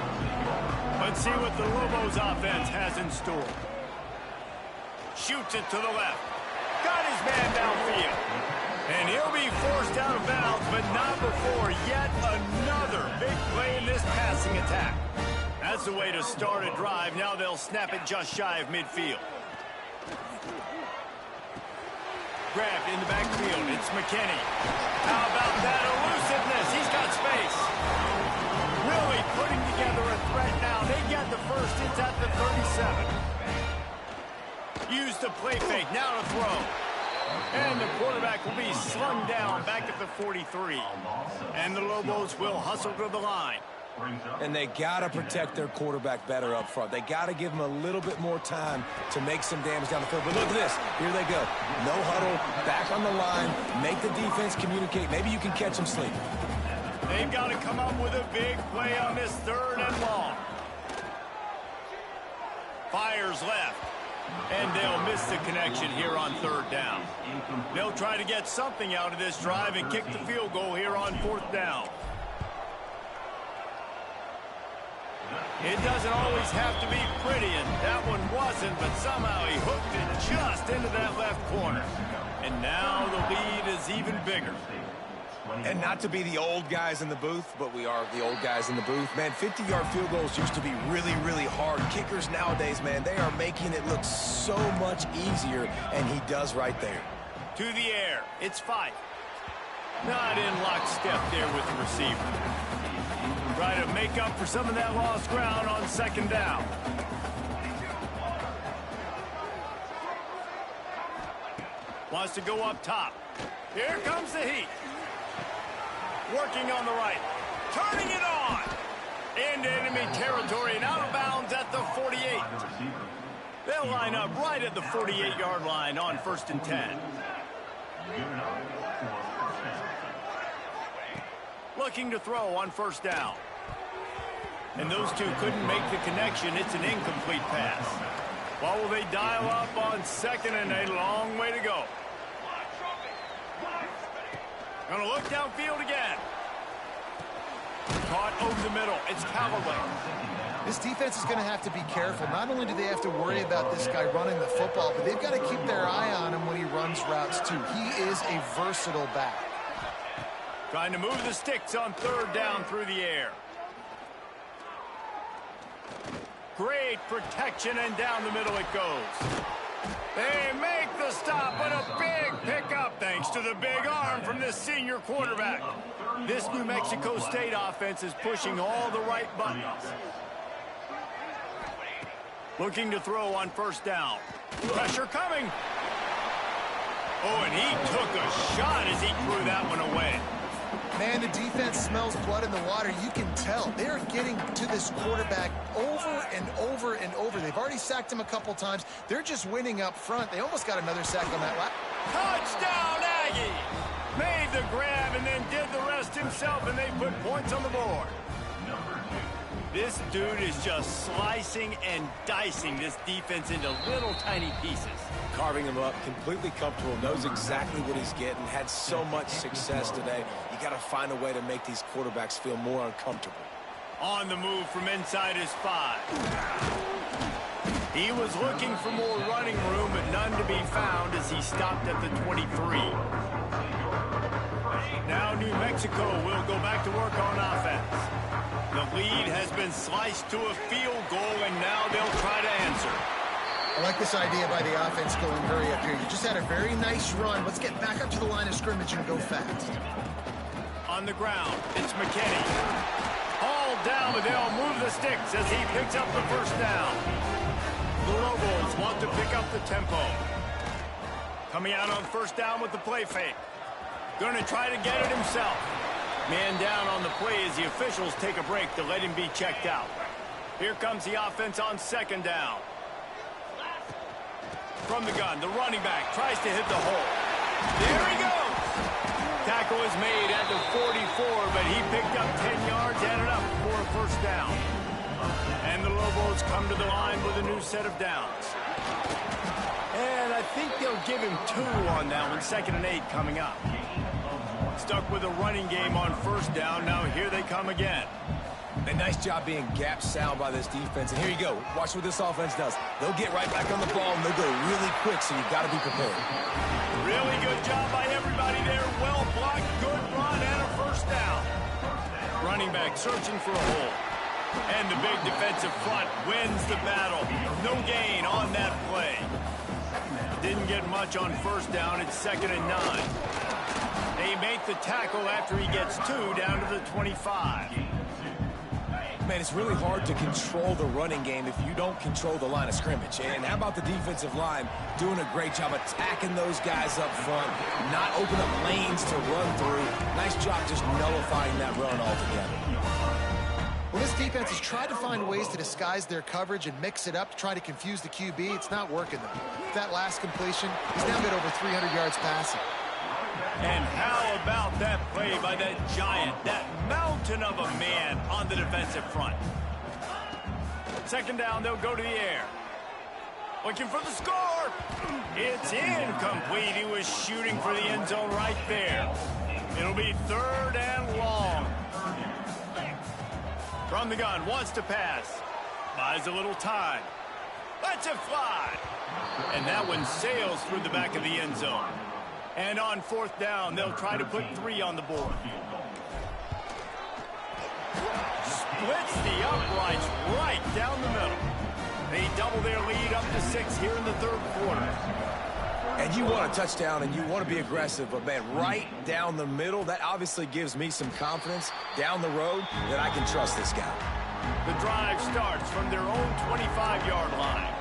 Let's see what the Lobos offense has in store. Shoots it to the left. Got his man downfield. And he'll be forced out of bounds, but not before yet another big play in this passing attack. That's the way to start a drive. Now they'll snap it just shy of midfield. Grabbed in the backfield. It's McKinney. How about that elusiveness? He's got space. Really putting together a threat now. They get the first. It's at the 37. Use the play fake. Now to throw. And the quarterback will be slung down back at the 43. And the Lobos will hustle to the line. And they got to protect their quarterback better up front. They got to give him a little bit more time to make some damage down the field. But look at this. Here they go. No huddle, back on the line, make the defense communicate. Maybe you can catch them sleeping. They've got to come up with a big play on this 3rd and long. Fires left. And they'll miss the connection here on 3rd down. They'll try to get something out of this drive and kick the field goal here on 4th down. It doesn't always have to be pretty, and that one wasn't, but somehow he hooked it just into that left corner. And now the lead is even bigger. And not to be the old guys in the booth, but we are the old guys in the booth. Man, 50-yard field goals used to be really, really hard. Kickers nowadays, man, they are making it look so much easier, and he does right there. To the air, it's 5. Not in lockstep there with the receiver. Try to make up for some of that lost ground on 2nd down. Wants to go up top. Here comes the heat. Working on the right. Turning it on. Into enemy territory and out of bounds at the 48. They'll line up right at the 48-yard line on 1st and 10. Looking to throw on 1st down. And those two couldn't make the connection. It's an incomplete pass. What will they dial up on 2nd and a long way to go? Going to look downfield again. Caught over the middle. It's Callaway. This defense is going to have to be careful. Not only do they have to worry about this guy running the football, but they've got to keep their eye on him when he runs routes too. He is a versatile back. Trying to move the sticks on third down through the air. Great protection, and down the middle it goes. They make the stop, but a big pickup thanks to the big arm from this senior quarterback. This New Mexico State offense is pushing all the right buttons. Looking to throw on first down. Pressure coming. Oh, and he took a shot as he threw that one away. Man, the defense smells blood in the water. You can tell. They're getting to this quarterback over and over and over. They've already sacked him a couple times. They're just winning up front. They almost got another sack on that lap. Touchdown, Aggie! Made the grab and then did the rest himself, and they put points on the board. This dude is just slicing and dicing this defense into little tiny pieces. Carving him up, completely comfortable, knows exactly what he's getting, had so much success today. You got to find a way to make these quarterbacks feel more uncomfortable. On the move from inside his 5. He was looking for more running room, but none to be found as he stopped at the 23. Now New Mexico will go back to work on offense. The lead has been sliced to a field goal, and now they'll try to answer. I like this idea by the offense going hurry up here. You just had a very nice run. Let's get back up to the line of scrimmage and go fast. On the ground, it's McKinney. Hauled down, but they'll move the sticks as he picks up the first down. The Lobos want to pick up the tempo. Coming out on first down with the play fake. Going to try to get it himself. Man down on the play as the officials take a break to let him be checked out. Here comes the offense on second down. From the gun, the running back tries to hit the hole. There he goes. Tackle is made at the 44, but he picked up 10 yards, added up for a first down. And the Lobos come to the line with a new set of downs. And I think they'll give him 2 on that one. 2nd and 8 coming up. Stuck with a running game on first down. Now here they come again. A nice job being gap sound by this defense. And here you go. Watch what this offense does. They'll get right back on the ball, and they'll go really quick, so you've got to be prepared. Really good job by everybody there. Well blocked, good run, and a first down. Running back searching for a hole. And the big defensive front wins the battle. No gain on that play. Didn't get much on first down. It's 2nd and 9. They make the tackle after he gets 2 down to the 25. Man, it's really hard to control the running game if you don't control the line of scrimmage. And how about the defensive line doing a great job attacking those guys up front, not open up lanes to run through. Nice job just nullifying that run altogether. Well, this defense has tried to find ways to disguise their coverage and mix it up to try to confuse the QB. It's not working, though. That last completion, he's now got over 300 yards passing. And how about that play by that giant, that mountain of a man on the defensive front? 2nd down, they'll go to the air. Looking for the score. It's incomplete. He was shooting for the end zone right there. It'll be 3rd and long. From the gun, wants to pass. Buys a little time. Lets it fly. And that one sails through the back of the end zone. And on 4th down, they'll try to put 3 on the board. Splits the uprights right down the middle. They double their lead up to 6 here in the 3rd quarter. And you want a touchdown and you want to be aggressive, but man, right down the middle, that obviously gives me some confidence down the road that I can trust this guy. The drive starts from their own 25-yard line.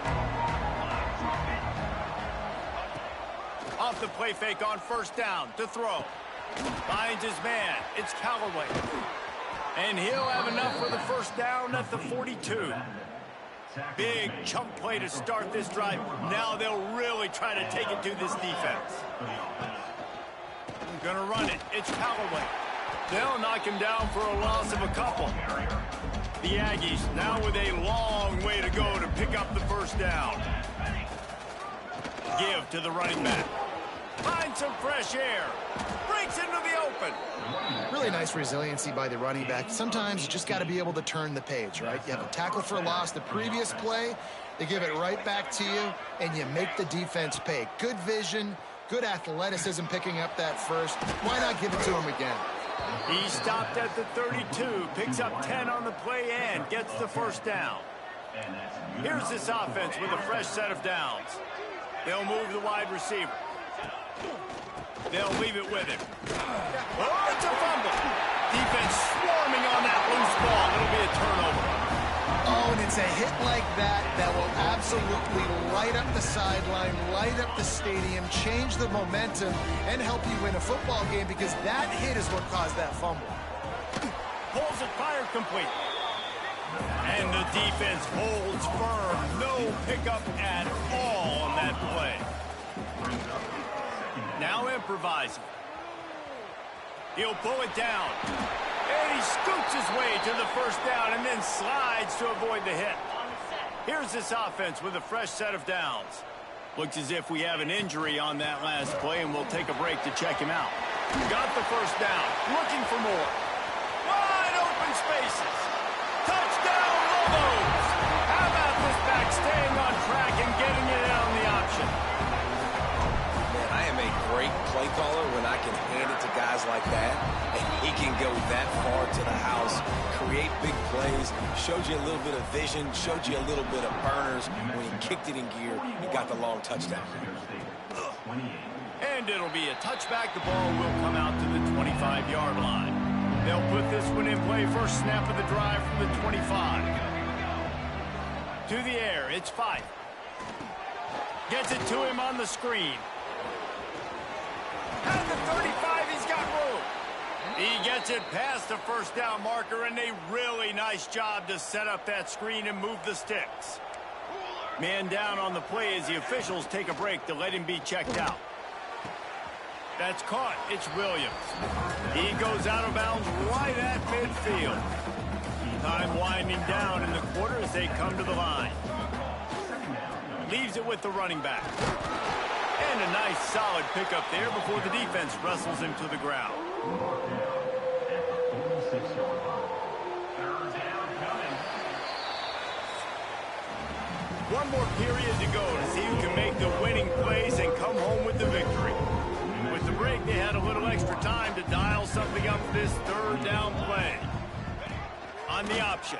Off the play fake on first down to throw. Finds his man. It's Callaway. And he'll have enough for the first down at the 42. Big chunk play to start this drive. Now they'll really try to take it to this defense. Gonna run it. It's Callaway. They'll knock him down for a loss of a couple. The Aggies now with a long way to go to pick up the first down. Give to the running back. Find some fresh air. Bring breaks into the open. Really nice resiliency by the running back. Sometimes you just got to be able to turn the page, right? You have a tackle for a loss the previous play, they give it right back to you, and you make the defense pay. Good vision, good athleticism picking up that first. Why not give it to him again? He stopped at the 32, picks up 10 on the play and gets the first down. Here's this offense with a fresh set of downs. They'll move the wide receiver. They'll leave it with him. Oh, it's a fumble. Defense swarming on that loose ball. It'll be a turnover. Oh, and it's a hit like that that will absolutely light up the sideline, light up the stadium, change the momentum, and help you win a football game because that hit is what caused that fumble. Pulls it, fired complete. And the defense holds firm. No pickup at all on that play. Now improvising. He'll pull it down. And he scoots his way to the first down and then slides to avoid the hit. Here's this offense with a fresh set of downs. Looks as if we have an injury on that last play, and we'll take a break to check him out. Got the first down. Looking for more. Wide open spaces. Touchdown, Lobos! How about this back staying on track and getting it in on the option? Man, I am a great play caller when I can hand it to guys like that, and he can go that far to the house, create big plays, showed you a little bit of vision, showed you a little bit of burners when he kicked it in gear and got the long touchdown. And it'll be a touchback. The ball will come out to the 25-yard line. They'll put this one in play. First snap of the drive from the 25. To the air, it's Fife. Gets it to him on the screen. At the 35, he's got room. He gets it past the first down marker, and a really nice job to set up that screen and move the sticks. Man down on the play as the officials take a break to let him be checked out. That's caught. It's Williams. He goes out of bounds right at midfield. Time winding down in the quarter as they come to the line. Leaves it with the running back. And a nice solid pickup there before the defense wrestles him to the ground. One more period to go to see who can make the winning plays and come home with the victory. With the break, they had a little extra time to dial something up for this third down play. On the option.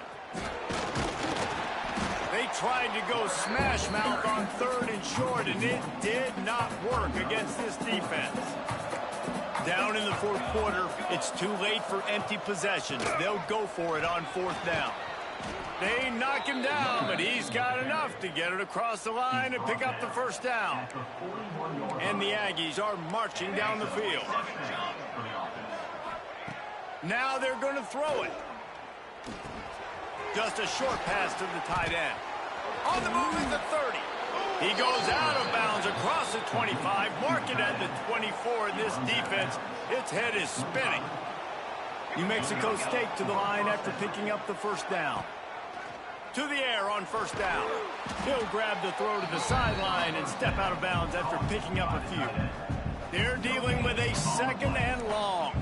They tried to go smash mouth on third and short, and it did not work against this defense. Down in the fourth quarter, it's too late for empty possessions. They'll go for it on fourth down. They knock him down, but he's got enough to get it across the line and pick up the first down. And the Aggies are marching down the field. Now they're going to throw it. Just a short pass to the tight end. On the move is the 30. He goes out of bounds across the 25, mark it at the 24, and this defense, its head is spinning. New Mexico State to the line after picking up the first down. To the air on first down. He'll grab the throw to the sideline and step out of bounds after picking up a few. They're dealing with a second and long.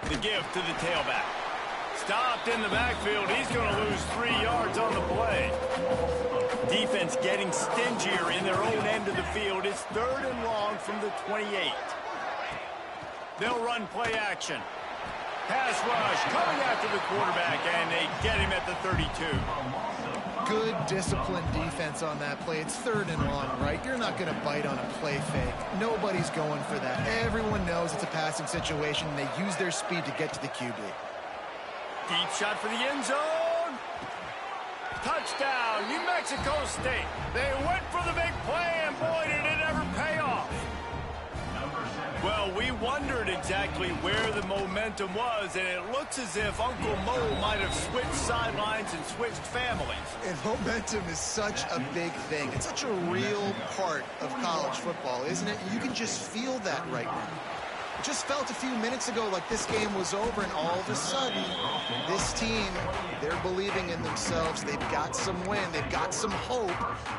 The give to the tailback. Stopped in the backfield. He's going to lose 3 yards on the play. Defense getting stingier in their own end of the field. It's third and long from the 28. They'll run play action. Pass rush coming after the quarterback, and they get him at the 32. Good, disciplined defense on that play. It's third and long, right? You're not going to bite on a play fake. Nobody's going for that. Everyone knows it's a passing situation, and they use their speed to get to the QB. Deep shot for the end zone. Touchdown, New Mexico State. They went for the big play, and boy, did it ever pay off. Well, we wondered exactly where the momentum was, and it looks as if Uncle Mo might have switched sidelines and switched families. And momentum is such a big thing. It's such a real part of college football, isn't it? You can just feel that right now. It just felt a few minutes ago like this game was over, and all of a sudden, this team, they're believing in themselves. They've got some wind. They've got some hope.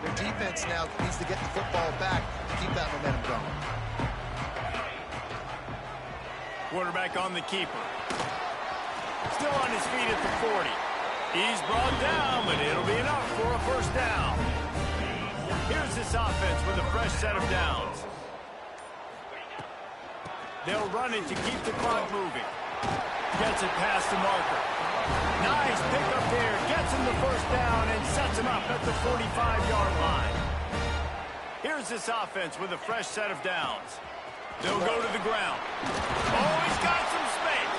Their defense now needs to get the football back to keep that momentum quarterback on the keeper. Still on his feet at the 40. He's brought down, but it'll be enough for a first down. Here's this offense with a fresh set of downs. They'll run it to keep the clock moving. Gets it past the marker. Nice pickup there. Gets him the first down and sets him up at the 45-yard line. Here's this offense with a fresh set of downs. They'll go to the ground. Oh, he's got some space.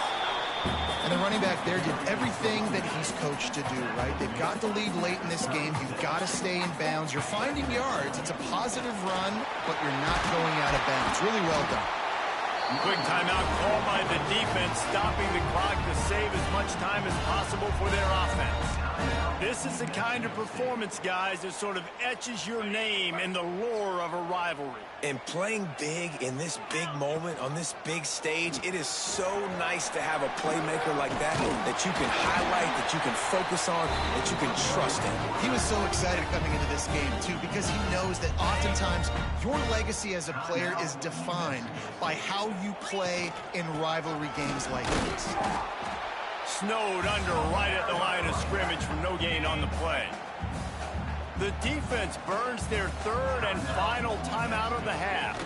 And the running back there did everything that he's coached to do, right? They've got the lead late in this game. You've got to stay in bounds. You're finding yards. It's a positive run, but you're not going out of bounds. Really well done. Quick timeout called by the defense, stopping the clock to save as much time as possible for their offense. This is the kind of performance, guys, that sort of etches your name in the lore of a rivalry. And playing big in this big moment, on this big stage, it is so nice to have a playmaker like that you can highlight, that you can focus on, that you can trust in. He was so excited coming into this game, too, because he knows that oftentimes your legacy as a player is defined by how you play in rivalry games like this. Snowed under right at the line of scrimmage for no gain on the play. The defense burns their third and final timeout of the half.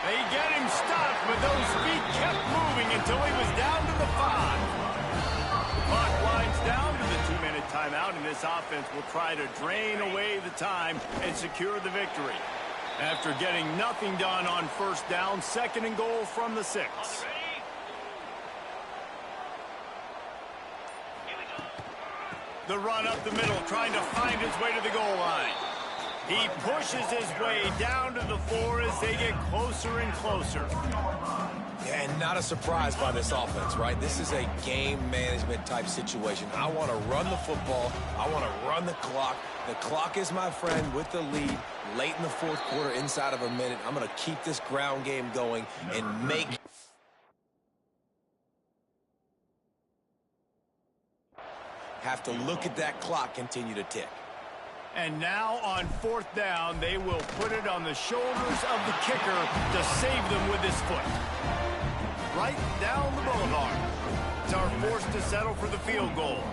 They get him stopped, but those feet kept moving until he was down to the 5. The clock winds down to the 2-minute timeout, and this offense will try to drain away the time and secure the victory. After getting nothing done on first down, 2nd and goal from the 6. The run up the middle, trying to find his way to the goal line. He pushes his way down to the 4 as they get closer and closer. Yeah, and not a surprise by this offense, right? This is a game management type situation. I want to run the football. I want to run the clock. The clock is my friend with the lead late in the 4th quarter, inside of a minute. I'm going to keep this ground game going and make... Have to look at that clock continue to tick. And now on 4th down, they will put it on the shoulders of the kicker to save them with his foot. Right down the boulevard. It's our forced to settle for the field goal.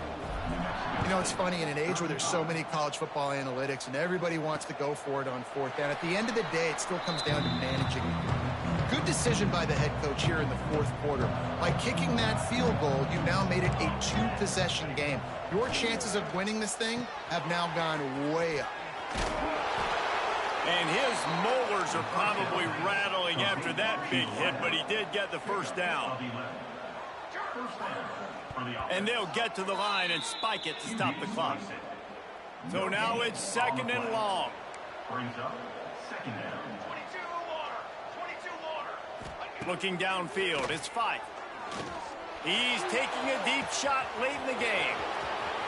You know, it's funny, in an age where there's so many college football analytics and everybody wants to go for it on 4th down, at the end of the day, it still comes down to managing it. Good decision by the head coach here in the 4th quarter. By kicking that field goal, you've now made it a 2-possession game. Your chances of winning this thing have now gone way up. And his molars are probably rattling after that big hit, but he did get the first down. And they'll get to the line and spike it to stop the clock. So now it's 2nd and long. Brings up 2nd down. Looking downfield, it's 5. He's taking a deep shot late in the game.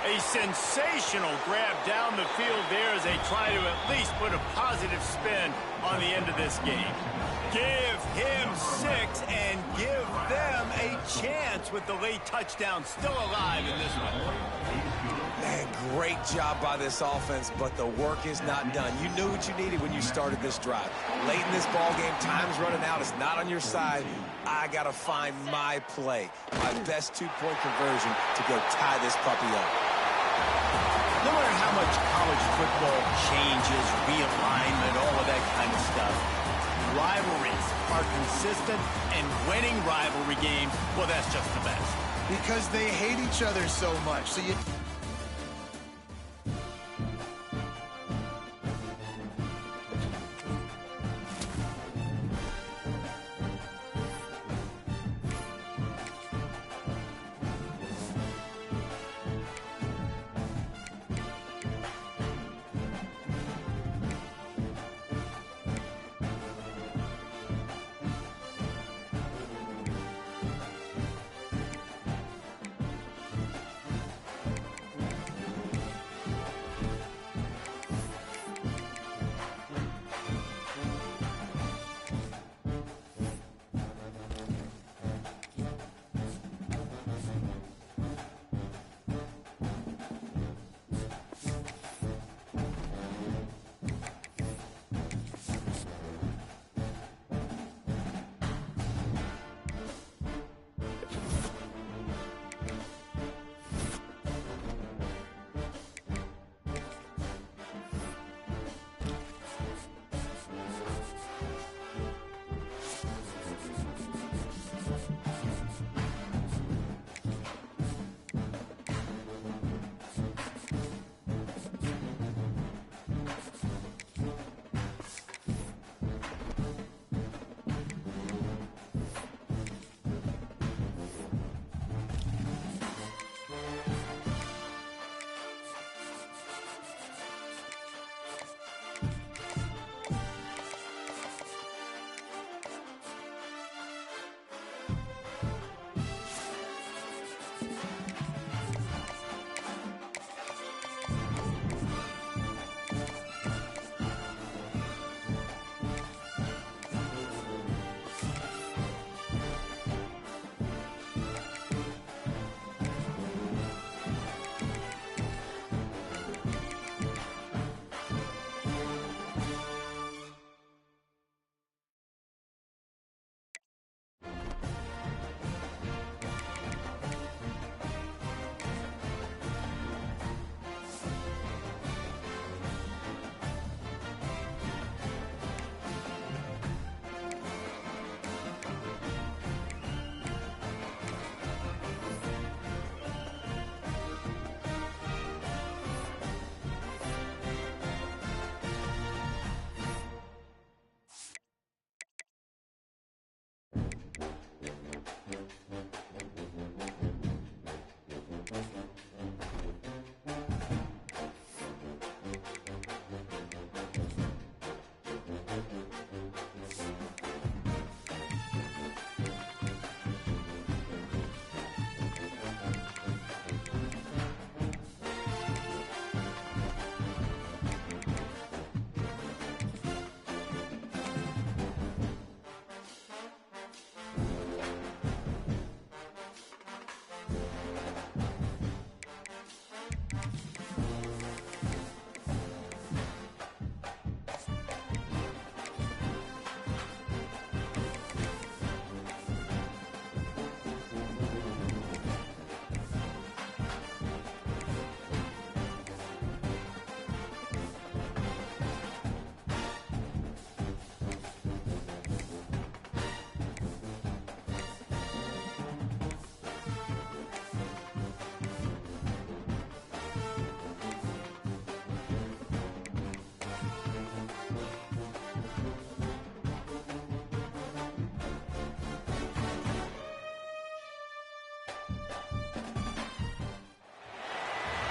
A sensational grab down the field there as they try to at least put a positive spin on the end of this game. Give him 6 and give them a chance with the late touchdown still alive in this one. Man, great job by this offense, but the work is not done. You knew what you needed when you started this drive. Late in this ball game, time's running out. It's not on your side. I got to find my play, my best 2-point conversion to go tie this puppy up. No matter how much college football changes, realignment, all of that kind of stuff, rivalries are consistent, and winning rivalry games, well, that's just the best. Because they hate each other so much. So you...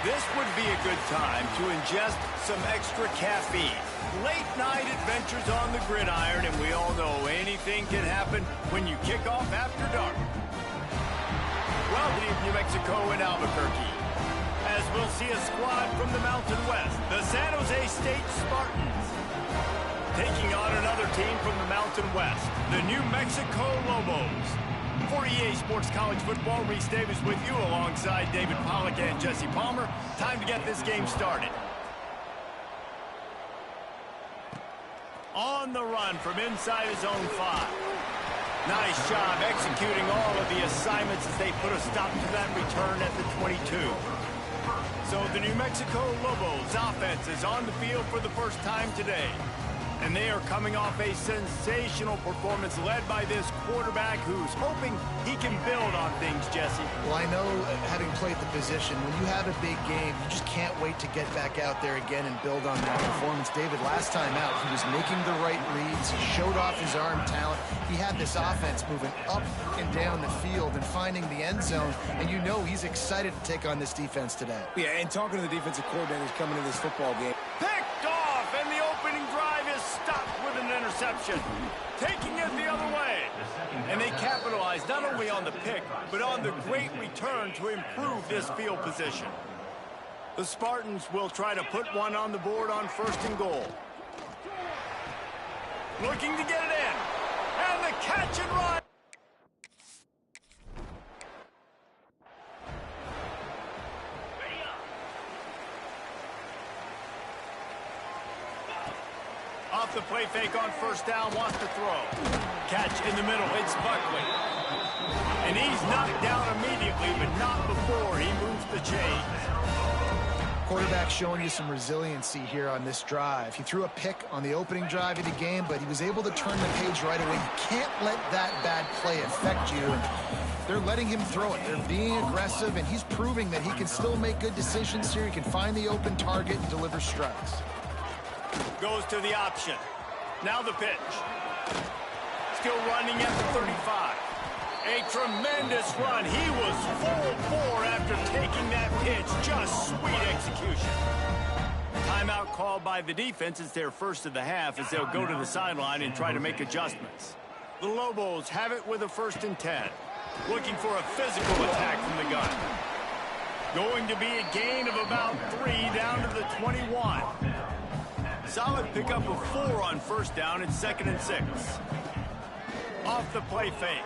This would be a good time to ingest some extra caffeine. Late night adventures on the gridiron, and we all know anything can happen when you kick off after dark. Well, leave New Mexico in Albuquerque, as we'll see a squad from the Mountain West, the San Jose State Spartans, taking on another team from the Mountain West, the New Mexico Lobos. For EA Sports College Football, Reese Davis with you alongside David Pollack and Jesse Palmer. Time to get this game started. On the run from inside his own 5. Nice job executing all of the assignments as they put a stop to that return at the 22. So the New Mexico Lobos offense is on the field for the first time today. And they are coming off a sensational performance led by this quarterback who's hoping he can build on things, Jesse. Well, I know, having played the position, when you have a big game, you just can't wait to get back out there again and build on that performance. David, last time out, he was making the right reads. He showed off his arm talent. He had this offense moving up and down the field and finding the end zone. And you know he's excited to take on this defense today. Yeah, and talking to the defensive coordinators coming into this football game. Picked off, and the opening drive is stopped with an interception, taking it the other way. And they capitalized not only on the pick, but on the great return to improve this field position. The Spartans will try to put one on the board on 1st and goal. Looking to get it in. And the catch and run. Off the play fake on 1st down, wants to throw. Catch in the middle, it's Buckley. And he's knocked down immediately, but not before he moves the chains. Quarterback showing you some resiliency here on this drive. He threw a pick on the opening drive of the game, but he was able to turn the page right away. You can't let that bad play affect you. And they're letting him throw it. They're being aggressive, and he's proving that he can still make good decisions here. He can find the open target and deliver strikes. Goes to the option. Now the pitch. Still running at the 35. A tremendous run. He was full bore after taking that pitch. Just sweet execution. Timeout called by the defense. It's their first of the half as they'll go to the sideline and try to make adjustments. The Lobos have it with a 1st and 10. Looking for a physical attack from the gun. Going to be a gain of about 3 down to the 21. Solid pickup of 4 on 1st down and 2nd and 6. Off the play fake.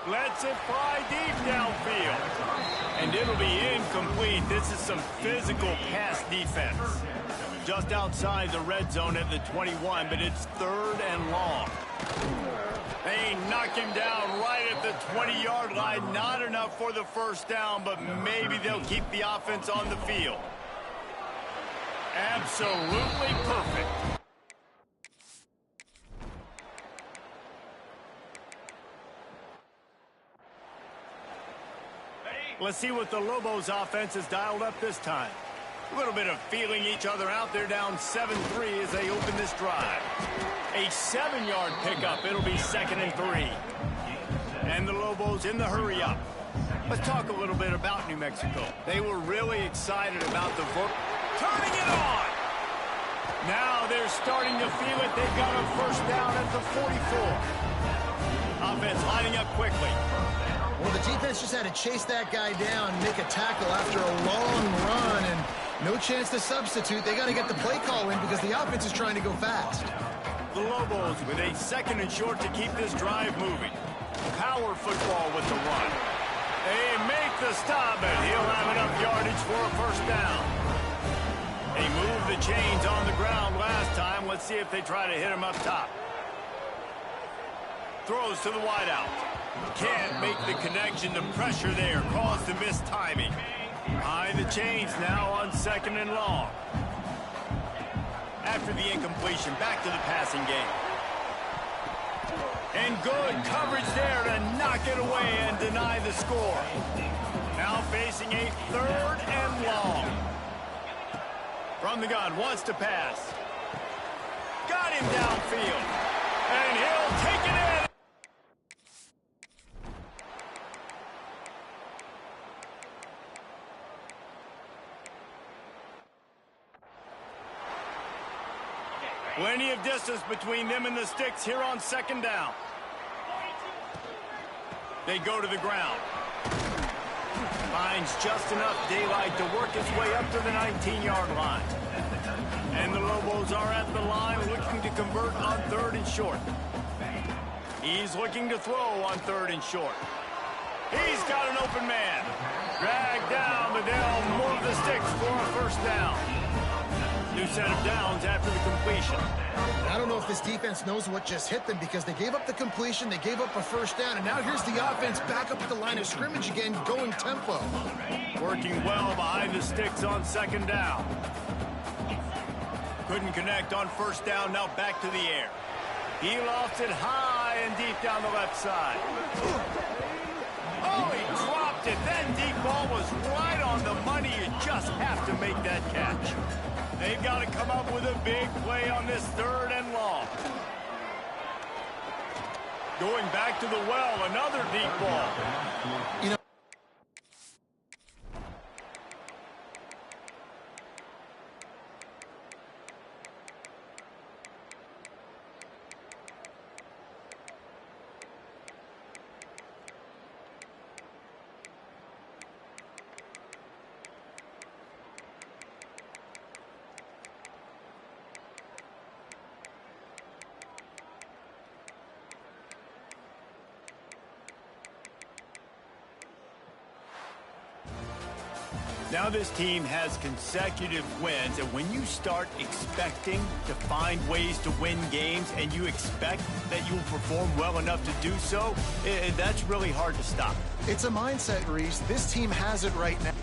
Lets it fly deep downfield. And it'll be incomplete. This is some physical pass defense. Just outside the red zone at the 21, but it's 3rd and long. They knock him down right at the 20-yard line. Not enough for the 1st down, but maybe they'll keep the offense on the field. Absolutely perfect. Let's see what the Lobos offense has dialed up this time. A little bit of feeling each other out. They're down 7-3 as they open this drive. A 7-yard pickup. It'll be 2nd and 3. And the Lobos in the hurry up. Let's talk a little bit about New Mexico. They were really excited about the vote. Turning it on. Now they're starting to feel it. They've got a 1st down at the 44. Offense lining up quickly. Well, the defense just had to chase that guy down and make a tackle after a long run, and no chance to substitute. They got to get the play call in because the offense is trying to go fast. The Lobos with a 2nd and short to keep this drive moving. Power football with the run. They make the stop, and he'll have enough yardage for a 1st down. They moved the chains on the ground last time. Let's see if they try to hit him up top. Throws to the wideout. Can't make the connection. The pressure there caused the missed timing. Behind the chains now on 2nd and long. After the incompletion, back to the passing game. And good coverage there to knock it away and deny the score. Now facing a 3rd and long. From the gun, wants to pass. Got him downfield. And he'll take it in. Plenty of distance between them and the sticks here on second down. They go to the ground. Finds just enough daylight to work his way up to the 19-yard line. And the Lobos are at the line looking to convert on 3rd and short. He's looking to throw on 3rd and short. He's got an open man. Dragged down, but they'll move the sticks for a first down. New set of downs after the completion. I don't know if this defense knows what just hit them because they gave up the completion, they gave up a first down, and now here's the offense back up at the line of scrimmage again, going tempo. Working well behind the sticks on second down. Couldn't connect on first down, now back to the air. He lofts it high and deep down the left side. Oh, he dropped it. That deep ball was right on the money. You just have to make that catch. They've got to come up with a big play on this 3rd and long. Going back to the well, another deep ball. You know, Now this team has consecutive wins, and when you start expecting to find ways to win games and you expect that you will perform well enough to do so, that's really hard to stop. it's a mindset, Reese. This team has it right now.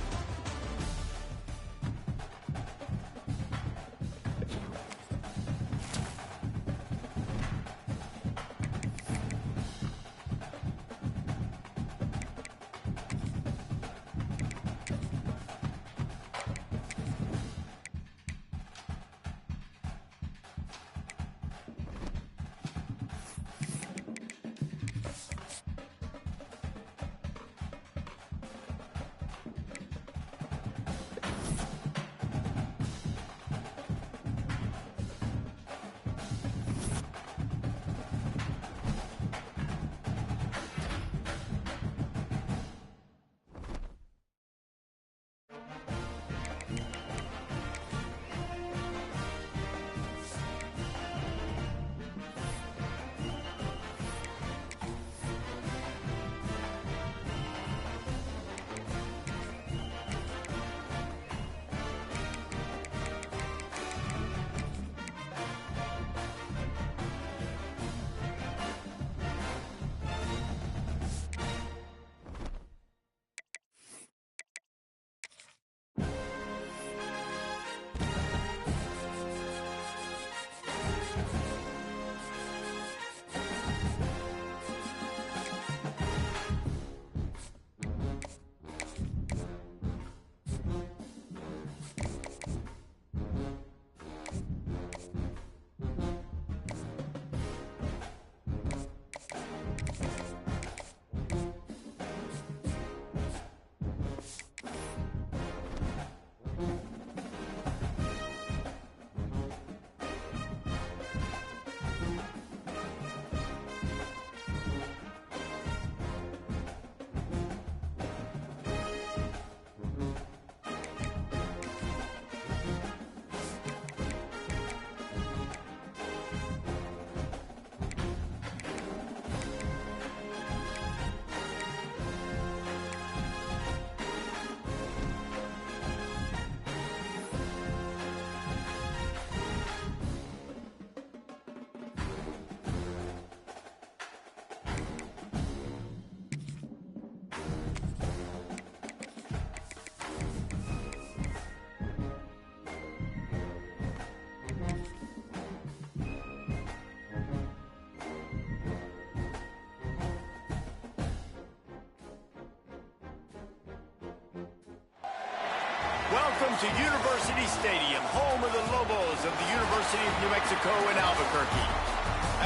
Welcome to University Stadium, home of the Lobos of the University of New Mexico in Albuquerque.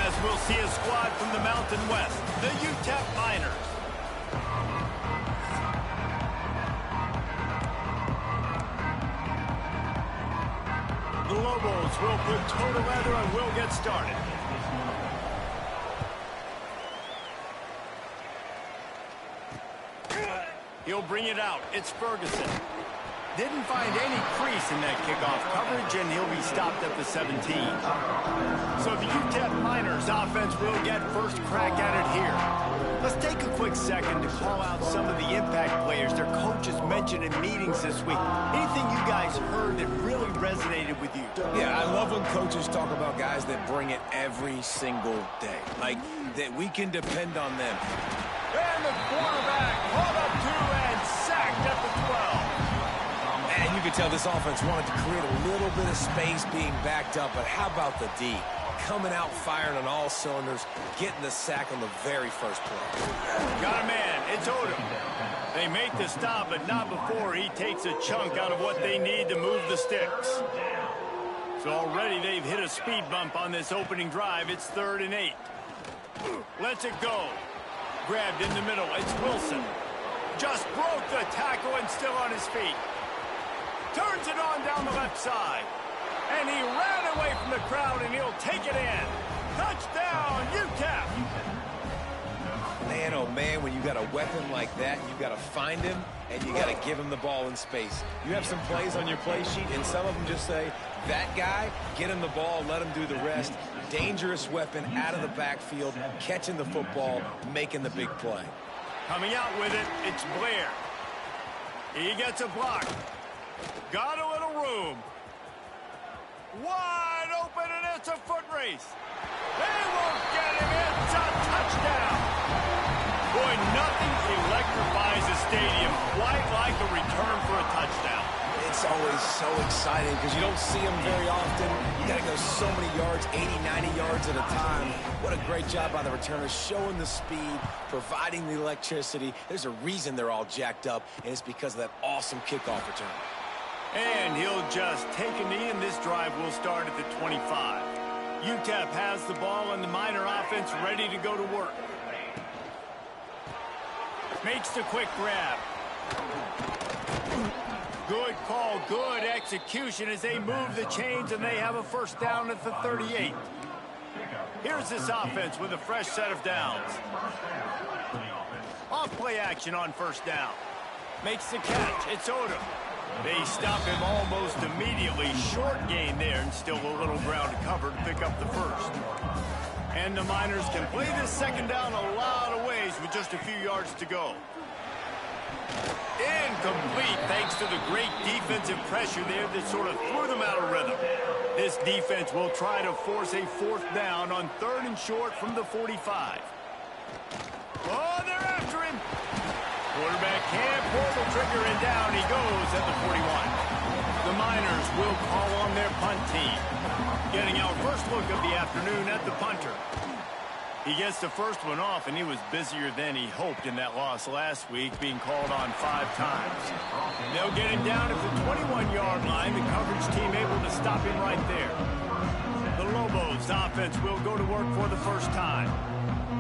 As we'll see a squad from the Mountain West, the UTEP Miners. The Lobos will put toe to leather and will get started. He'll bring it out. It's Ferguson. Didn't find any crease in that kickoff coverage, and he'll be stopped at the 17. So the UTEP Miners offense will get first crack at it here. Let's take a quick second to call out some of the impact players their coaches mentioned in meetings this week. Anything you guys heard that really resonated with you? Yeah, I love when coaches talk about guys that bring it every single day. Like, that we can depend on them. And the quarterback caught up to and sacked at the 12. And you could tell this offense wanted to create a little bit of space being backed up, but how about the D? Coming out firing on all cylinders, getting the sack on the very first play. Got a man. It's Odom. They make the stop, but not before he takes a chunk out of what they need to move the sticks. So already they've hit a speed bump on this opening drive. It's 3rd and 8. Lets it go. Grabbed in the middle. It's Wilson. Just broke the tackle and still on his feet. Turns it on down the left side. And he ran away from the crowd, and he'll take it in. Touchdown, UTEP! Man, oh man, when you got a weapon like that, you got to find him, and you got to give him the ball in space. You have some plays on your play sheet, and some of them just say, that guy, get him the ball, let him do the rest. Dangerous weapon out of the backfield, catching the football, making the big play. Coming out with it, it's Blair. He gets a block. Got a little room. Wide open, and it's a foot race. They won't get him. It's a touchdown. Boy, nothing electrifies a stadium quite like a return for a touchdown. It's always so exciting because you don't see them very often. You got to go so many yards, 80, 90 yards at a time. What a great job by the returners, showing the speed, providing the electricity. There's a reason they're all jacked up, and it's because of that awesome kickoff return. And he'll just take a knee, and this drive will start at the 25. UTEP has the ball, and the Miner offense ready to go to work. Makes the quick grab. Good call, good execution as they move the chains, and they have a first down at the 38. Here's this offense with a fresh set of downs. Off play action on first down. Makes the catch. It's Odom. They stop him almost immediately. Short gain there, and still a little ground to cover to pick up the first. And the Miners can play this second down a lot of ways with just a few yards to go. Incomplete thanks to the great defensive pressure there that sort of threw them out of rhythm. This defense will try to force a fourth down on 3rd and short from the 45. Oh, they're after him. Quarterback can't pull the trigger, and down he goes at the 41. The Miners will call on their punt team. Getting our first look of the afternoon at the punter. He gets the first one off, and he was busier than he hoped in that loss last week, being called on 5 times. They'll get him down at the 21-yard line. The coverage team able to stop him right there. The Lobos offense will go to work for the first time.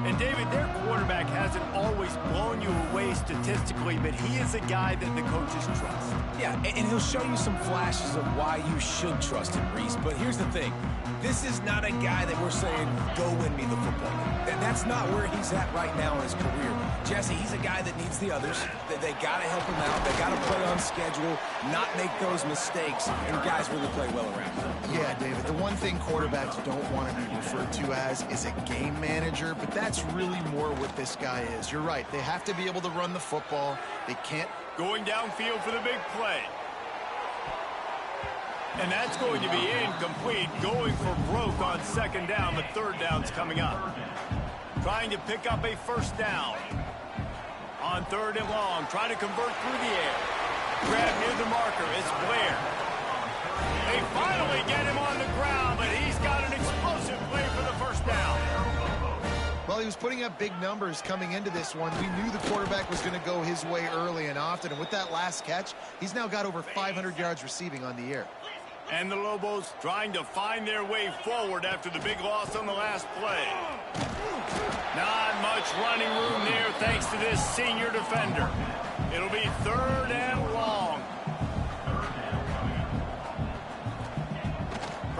And, David, their quarterback hasn't always blown you away statistically, but he is a guy that the coaches trust. Yeah, and he'll show you some flashes of why you should trust him, Reese. But here's the thing. This is not a guy that we're saying, go win me the football game. That's not where he's at right now in his career. Jesse, he's a guy that needs the others. That they got to help him out. They got to play on schedule, not make those mistakes, and guys really play well around him. Yeah, David, the one thing quarterbacks don't want to be referred to as is a game manager, but that's really more what this guy is. You're right. They have to be able to run the football. They can't. Going downfield for the big play. And that's going to be incomplete. Going for broke on 2nd down, but 3rd down's coming up. Trying to pick up a first down. On 3rd and long, trying to convert through the air. Grab near the marker, it's Blair. They finally get him on the ground, but he's got an explosive play for the first down. Well, he was putting up big numbers coming into this one. We knew the quarterback was going to go his way early and often, and with that last catch, he's now got over 500 yards receiving on the year. And the Lobos trying to find their way forward after the big loss on the last play. Not much running room there thanks to this senior defender. It'll be 3rd and long.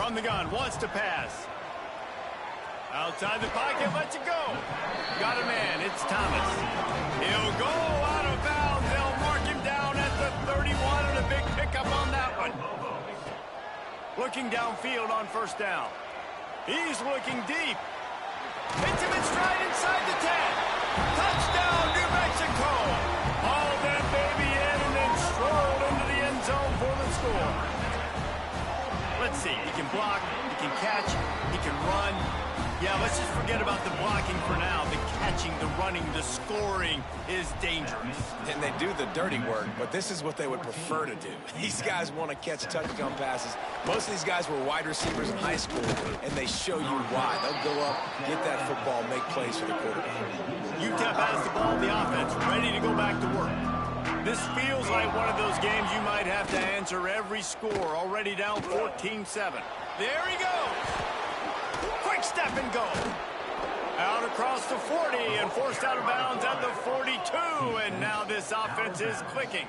From the gun, wants to pass. Outside the pocket, lets it go. Got a man, it's Thomas. He'll go out of bounds. They'll mark him down at the 31 and a big pickup on that one. Looking downfield on first down. He's looking deep. Hits him in stride inside the 10. Touchdown, New Mexico. Hauled that baby in and then strolled into the end zone for the score. Let's see, he can block, he can catch, he can run. Yeah, let's just forget about the blocking for now. The catching, the running, the scoring is dangerous. And they do the dirty work, but this is what they would prefer to do. These guys want to catch touchdown passes. Most of these guys were wide receivers in high school, and they show you why. They'll go up, get that football, make plays for the quarterback. UTEP has the ball, the offense, ready to go back to work. This feels like one of those games you might have to answer every score. Already down 14-7. There he goes. Quick step and go. Out across the 40 and forced out of bounds at the 42. And now this offense is clicking.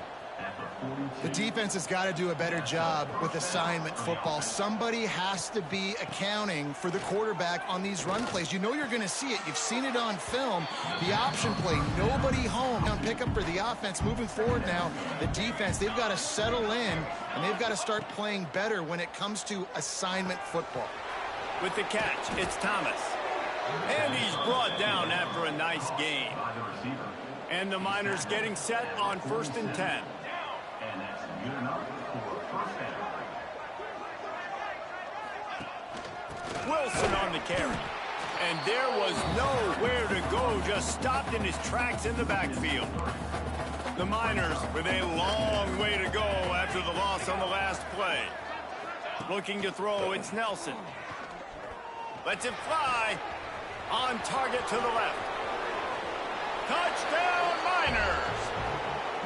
The defense has got to do a better job with assignment football. Somebody has to be accounting for the quarterback on these run plays. You know you're going to see it. You've seen it on film. The option play, nobody home. Now pick up for the offense moving forward now. The defense, they've got to settle in, and they've got to start playing better when it comes to assignment football. With the catch, it's Thomas. And he's brought down after a nice game. And the Miners getting set on 1st and 10. And that's good enough for first down. Wilson on the carry. And there was nowhere to go, just stopped in his tracks in the backfield. The Miners with a long way to go after the loss on the last play. Looking to throw, it's Nelson. Lets it fly. On target to the left. Touchdown, Miners.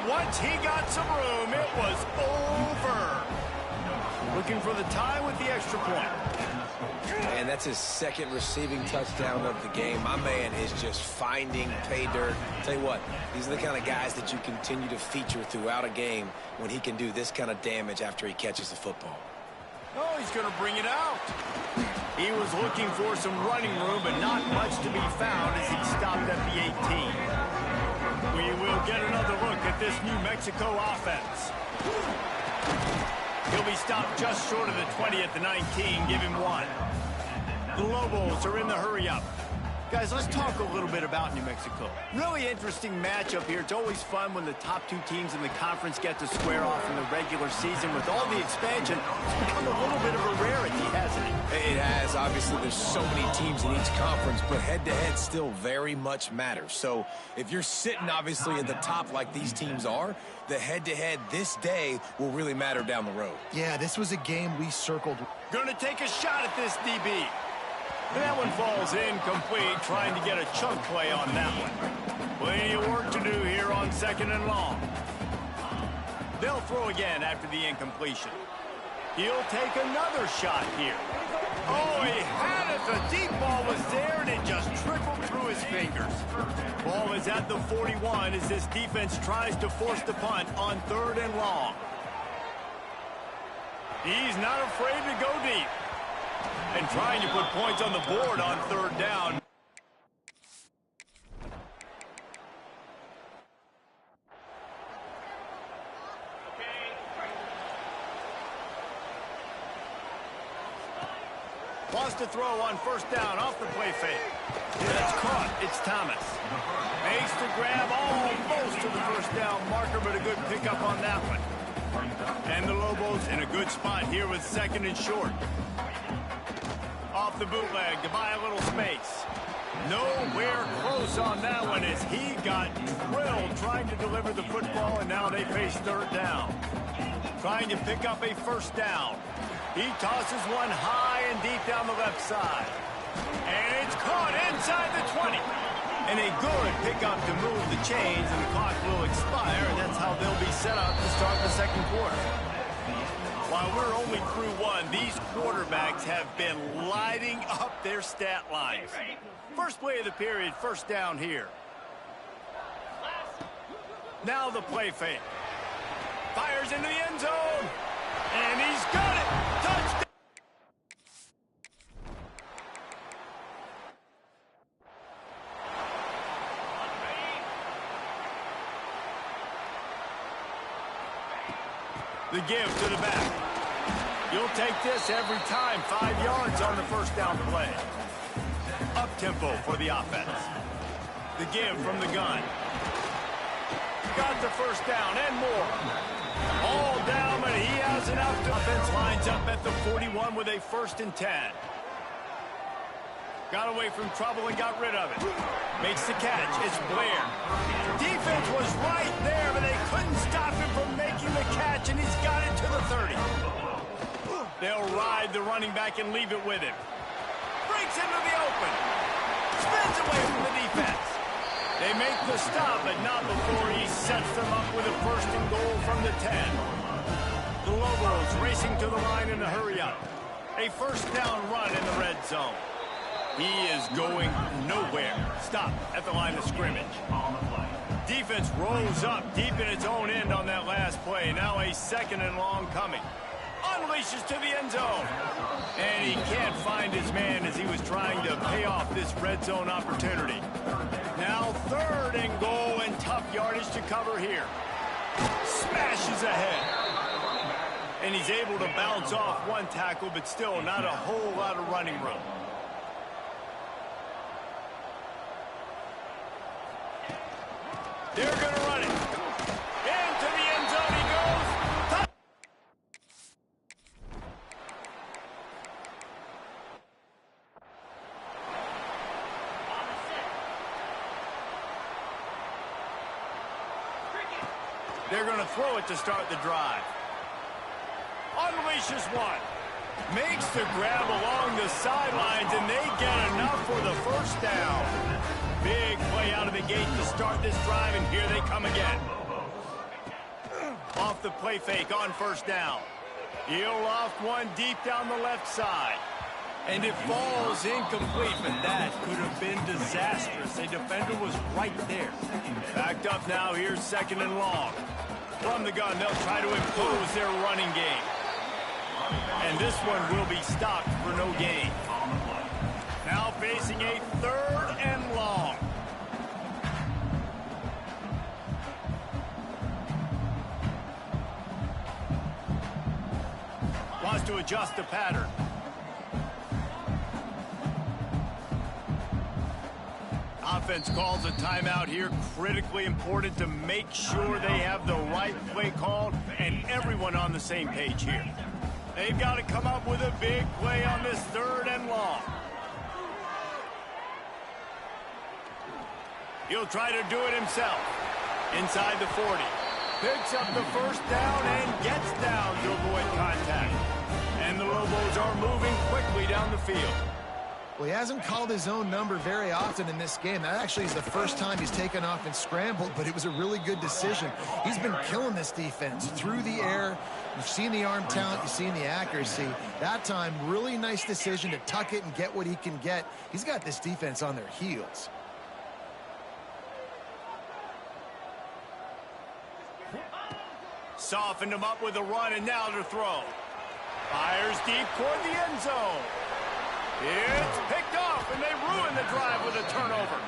Once he got some room, it was over. Looking for the tie with the extra point. And that's his second receiving touchdown of the game. My man is just finding pay dirt. Tell you what, these are the kind of guys that you continue to feature throughout a game when he can do this kind of damage after he catches the football. Oh, he's going to bring it out. He was looking for some running room, but not much to be found as he stopped at the 18. We will get another look at this New Mexico offense. He'll be stopped just short of the 20 at the 19. Give him one. The Lobos are in the hurry-up. Guys, let's talk a little bit about New Mexico. Really interesting matchup here. It's always fun when the top two teams in the conference get to square off in the regular season. With all the expansion, it's become a little bit of a rarity, hasn't it? It has. Obviously, there's so many teams in each conference, but head-to-head still very much matters. So if you're sitting, obviously, at the top like these teams are, the head-to-head this day will really matter down the road. Yeah, this was a game we circled. Gonna take a shot at this DB. That one falls incomplete, trying to get a chunk play on that one. Plenty of work to do here on 2nd and long. They'll throw again after the incompletion. He'll take another shot here. Oh, he had it. The deep ball was there, and it just trickled through his fingers. Ball is at the 41 as this defense tries to force the punt on 3rd and long. He's not afraid to go deep. And trying to put points on the board on 3rd down. Wants to throw on 1st down off the play fake. That's caught. It's Thomas. Makes the grab almost to the 1st down marker, but a good pickup on that one. And the Lobos in a good spot here with 2nd and short. Off the bootleg to buy a little space. Nowhere close on that one as he got drilled trying to deliver the football, and now they face 3rd down. Trying to pick up a 1st down. He tosses one high and deep down the left side. And it's caught inside the 20. And a good pickup to move the chains, and the clock will expire, and that's how they'll be set up to start the 2nd quarter. While we're only through one, these quarterbacks have been lighting up their stat lines. First play of the period, 1st down here. Now the play fake. Fires into the end zone. And he's got it. Touchdown. The give to the back. You'll take this every time. 5 yards on the first down play. Up-tempo for the offense. The give from the gun. Got the first down and more. All down, but he has enough. Offense lines up at the 41 with a 1st and 10. Got away from trouble and got rid of it. Makes the catch. It's Blair. Defense was right there, but they couldn't stop him from making the catch, and he's got it to the 30. They'll ride the running back and leave it with him. Breaks into the open. Spins away from the defense. They make the stop, but not before he sets them up with a 1st and goal from the 10. The Lobos racing to the line in a hurry-up. A 1st down run in the red zone. He is going nowhere. Stop at the line of scrimmage. Defense rolls up deep in its own end on that last play. Now a 2nd and long coming. Unleashes to the end zone. And he can't find his man as he was trying to pay off this red zone opportunity. Now 3rd and goal and tough yardage to cover here. Smashes ahead. And he's able to bounce off one tackle, but still not a whole lot of running room. They're going to run it. Into the end zone he goes. They're going to throw it to start the drive. Unleashes one. Makes the grab along the sidelines, and they get enough for the 1st down. Big play out of the gate to start this drive, and here they come again. Off the play fake on 1st down. He'll loft one deep down the left side. And it falls incomplete, but that could have been disastrous. A defender was right there. Backed up now, here's 2nd and long. From the gun, they'll try to impose their running game. And this one will be stopped for no gain. Now facing a 3rd and long. Wants to adjust the pattern. Offense calls a timeout here. Critically important to make sure they have the right play called and everyone on the same page here. They've got to come up with a big play on this 3rd and long. He'll try to do it himself. Inside the 40. Picks up the 1st down and gets down to avoid contact. And the Lobos are moving quickly down the field. Well, he hasn't called his own number very often in this game. That actually is the first time he's taken off and scrambled, but it was a really good decision. He's been killing this defense through the air. You've seen the arm talent, you've seen the accuracy. That time, really nice decision to tuck it and get what he can get. He's got this defense on their heels. Softened him up with a run, and now to throw. Fires deep toward the end zone. It's picked off, and they ruin the drive with a turnover.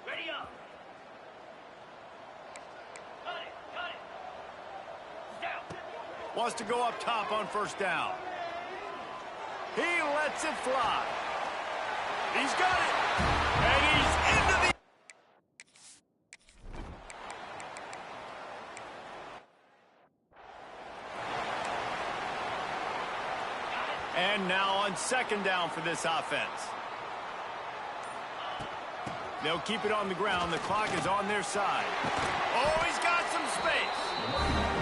Ready up. Cut it. Down. Wants to go up top on 1st down. He lets it fly. He's got it. And he's into the... And now on 2nd down for this offense. They'll keep it on the ground. The clock is on their side. Oh, he's got some space.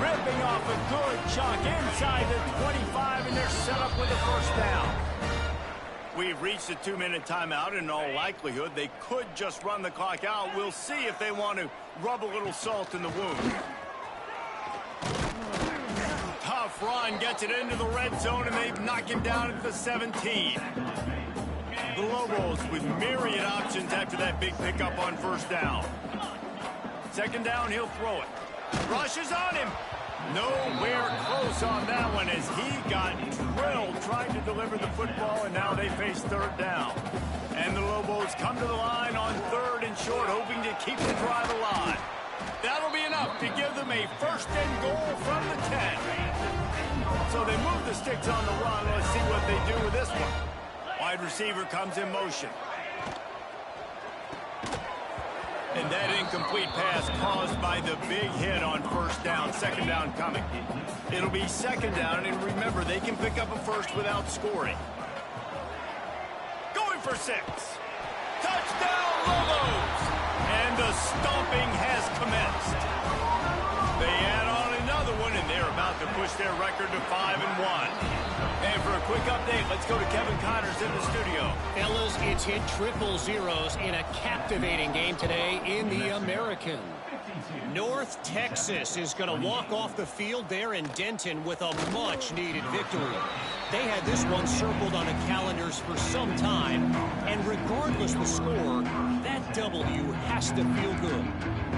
Ripping off a good chunk inside the 25, and they're set up with a 1st down. We've reached a 2-minute timeout. In all likelihood, they could just run the clock out. We'll see if they want to rub a little salt in the wound. Tough run, gets it into the red zone, and they knock him down at the 17. The Lobos with myriad options after that big pickup on 1st down. 2nd down, he'll throw it. Rushes on him. Nowhere close on that one as he got drilled trying to deliver the football, and now they face third down. And the Lobos come to the line on third and short, hoping to keep the drive alive. That'll be enough to give them a first and goal from the 10. So they move the sticks on the run. Let's see what they do with this one. Wide receiver comes in motion. And that incomplete pass caused by the big hit on first down. Second down coming. It'll be second down, and remember, they can pick up a first without scoring. Going for 6. Touchdown, Lobos! And the stomping has commenced. They add on another one, and they're about to push their record to 5-1. And for a quick update, let's go to Kevin Connors in the studio. Fellas, it's hit triple zeros in a captivating game today in the American. North Texas is going to walk off the field there in Denton with a much-needed victory. They had this one circled on the calendars for some time, and regardless the score, that W has to feel good.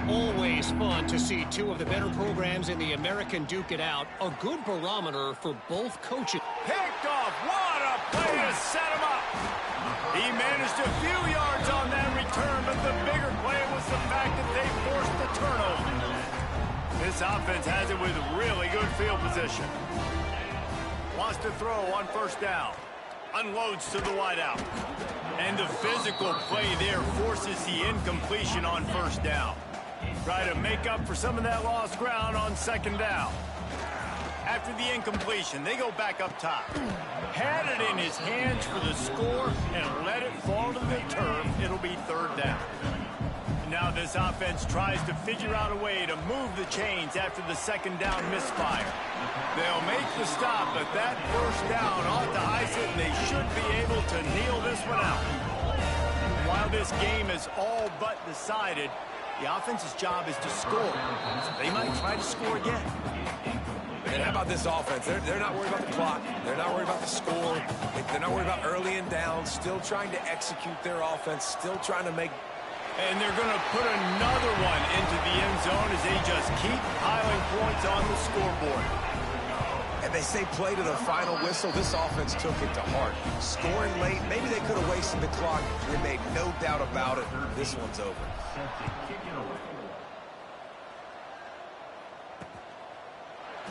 Always fun to see two of the better programs in the American duke it out. A good barometer for both coaches. Picked off. What a play to set him up. He managed a few yards on that return, but the bigger play was the fact that they forced the turnover. This offense has it with really good field position. Wants to throw on first down. Unloads to the wideout. And the physical play there forces the incompletion on first down. Try to make up for some of that lost ground on second down. After the incompletion, they go back up top. Had it in his hands for the score and let it fall to the turf. It'll be third down. Now this offense tries to figure out a way to move the chains after the second down misfire. They'll make the stop, but that first down ought to ice it, and they should be able to kneel this one out. While this game is all but decided, the offense's job is to score. So they might try to score again. And how about this offense? They're not worried about the clock. They're not worried about the score. They're not worried about early and down. Still trying to execute their offense. Still trying to make... And they're going to put another one into the end zone as they just keep piling points on the scoreboard. And they say play to the final whistle. This offense took it to heart. Scoring late, maybe they could have wasted the clock. They made no doubt about it. This one's over.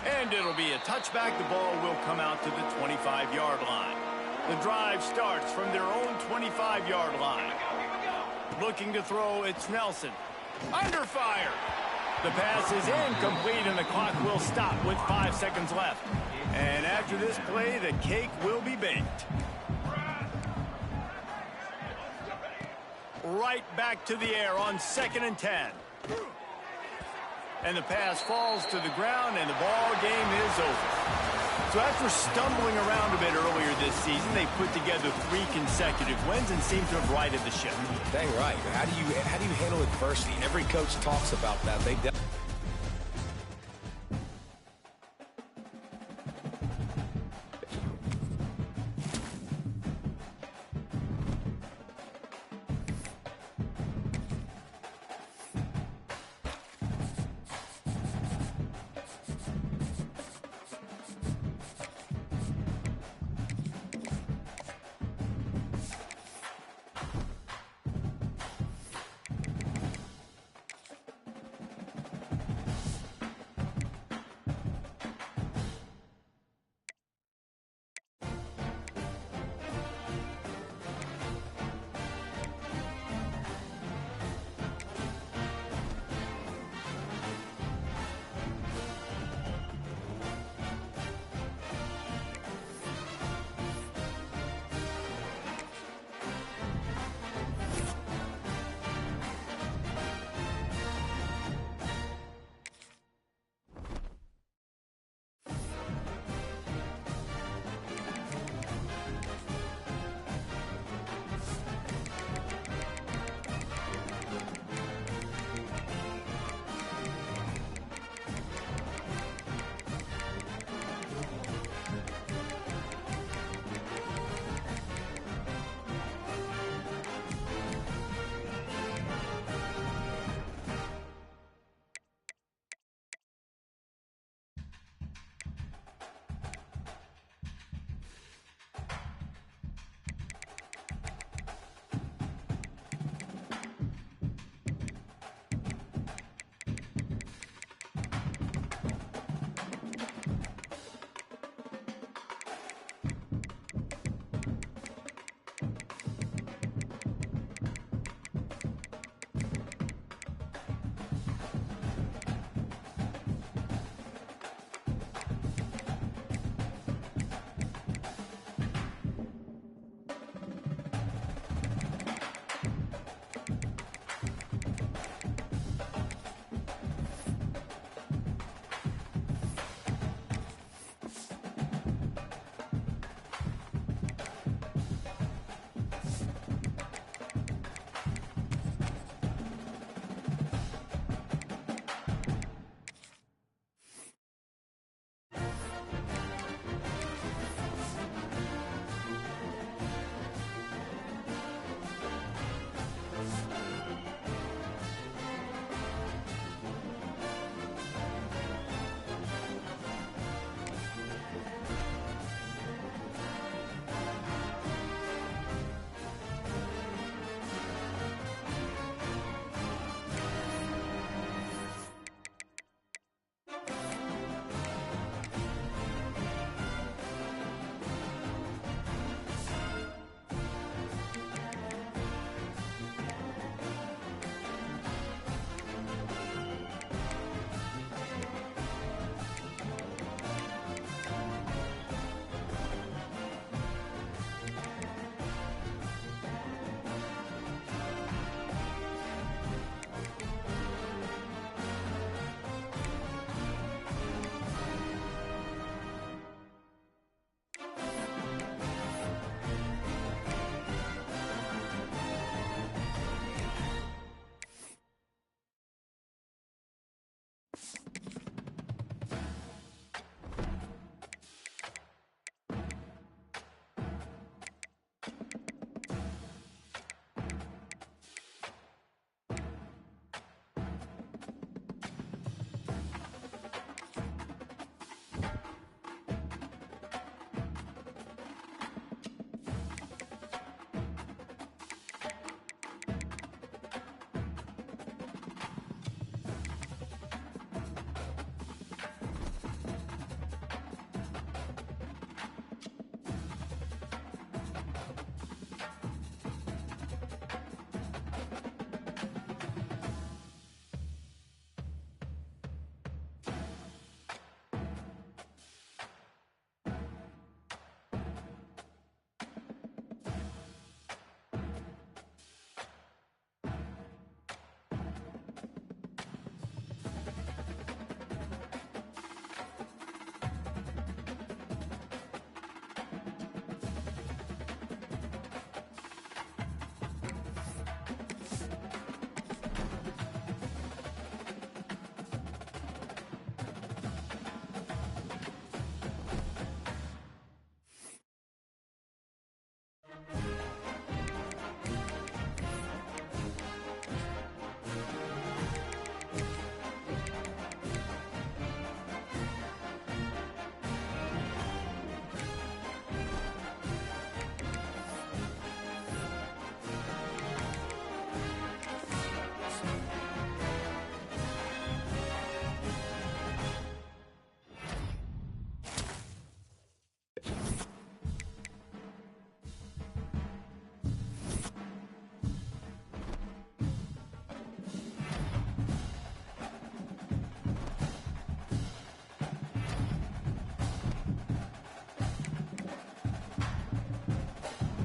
And it'll be a touchback. The ball will come out to the 25-yard line. The drive starts from their own 25-yard line. Looking to throw, it's Nelson. Under fire. The pass is incomplete, and the clock will stop with 5 seconds left. And after this play, the cake will be baked. Right back to the air on 2nd and 10. And the pass falls to the ground, and the ball game is over. So after stumbling around a bit earlier this season, they put together 3 consecutive wins and seem to have righted the ship. Dang right. How do you handle adversity? Every coach talks about that.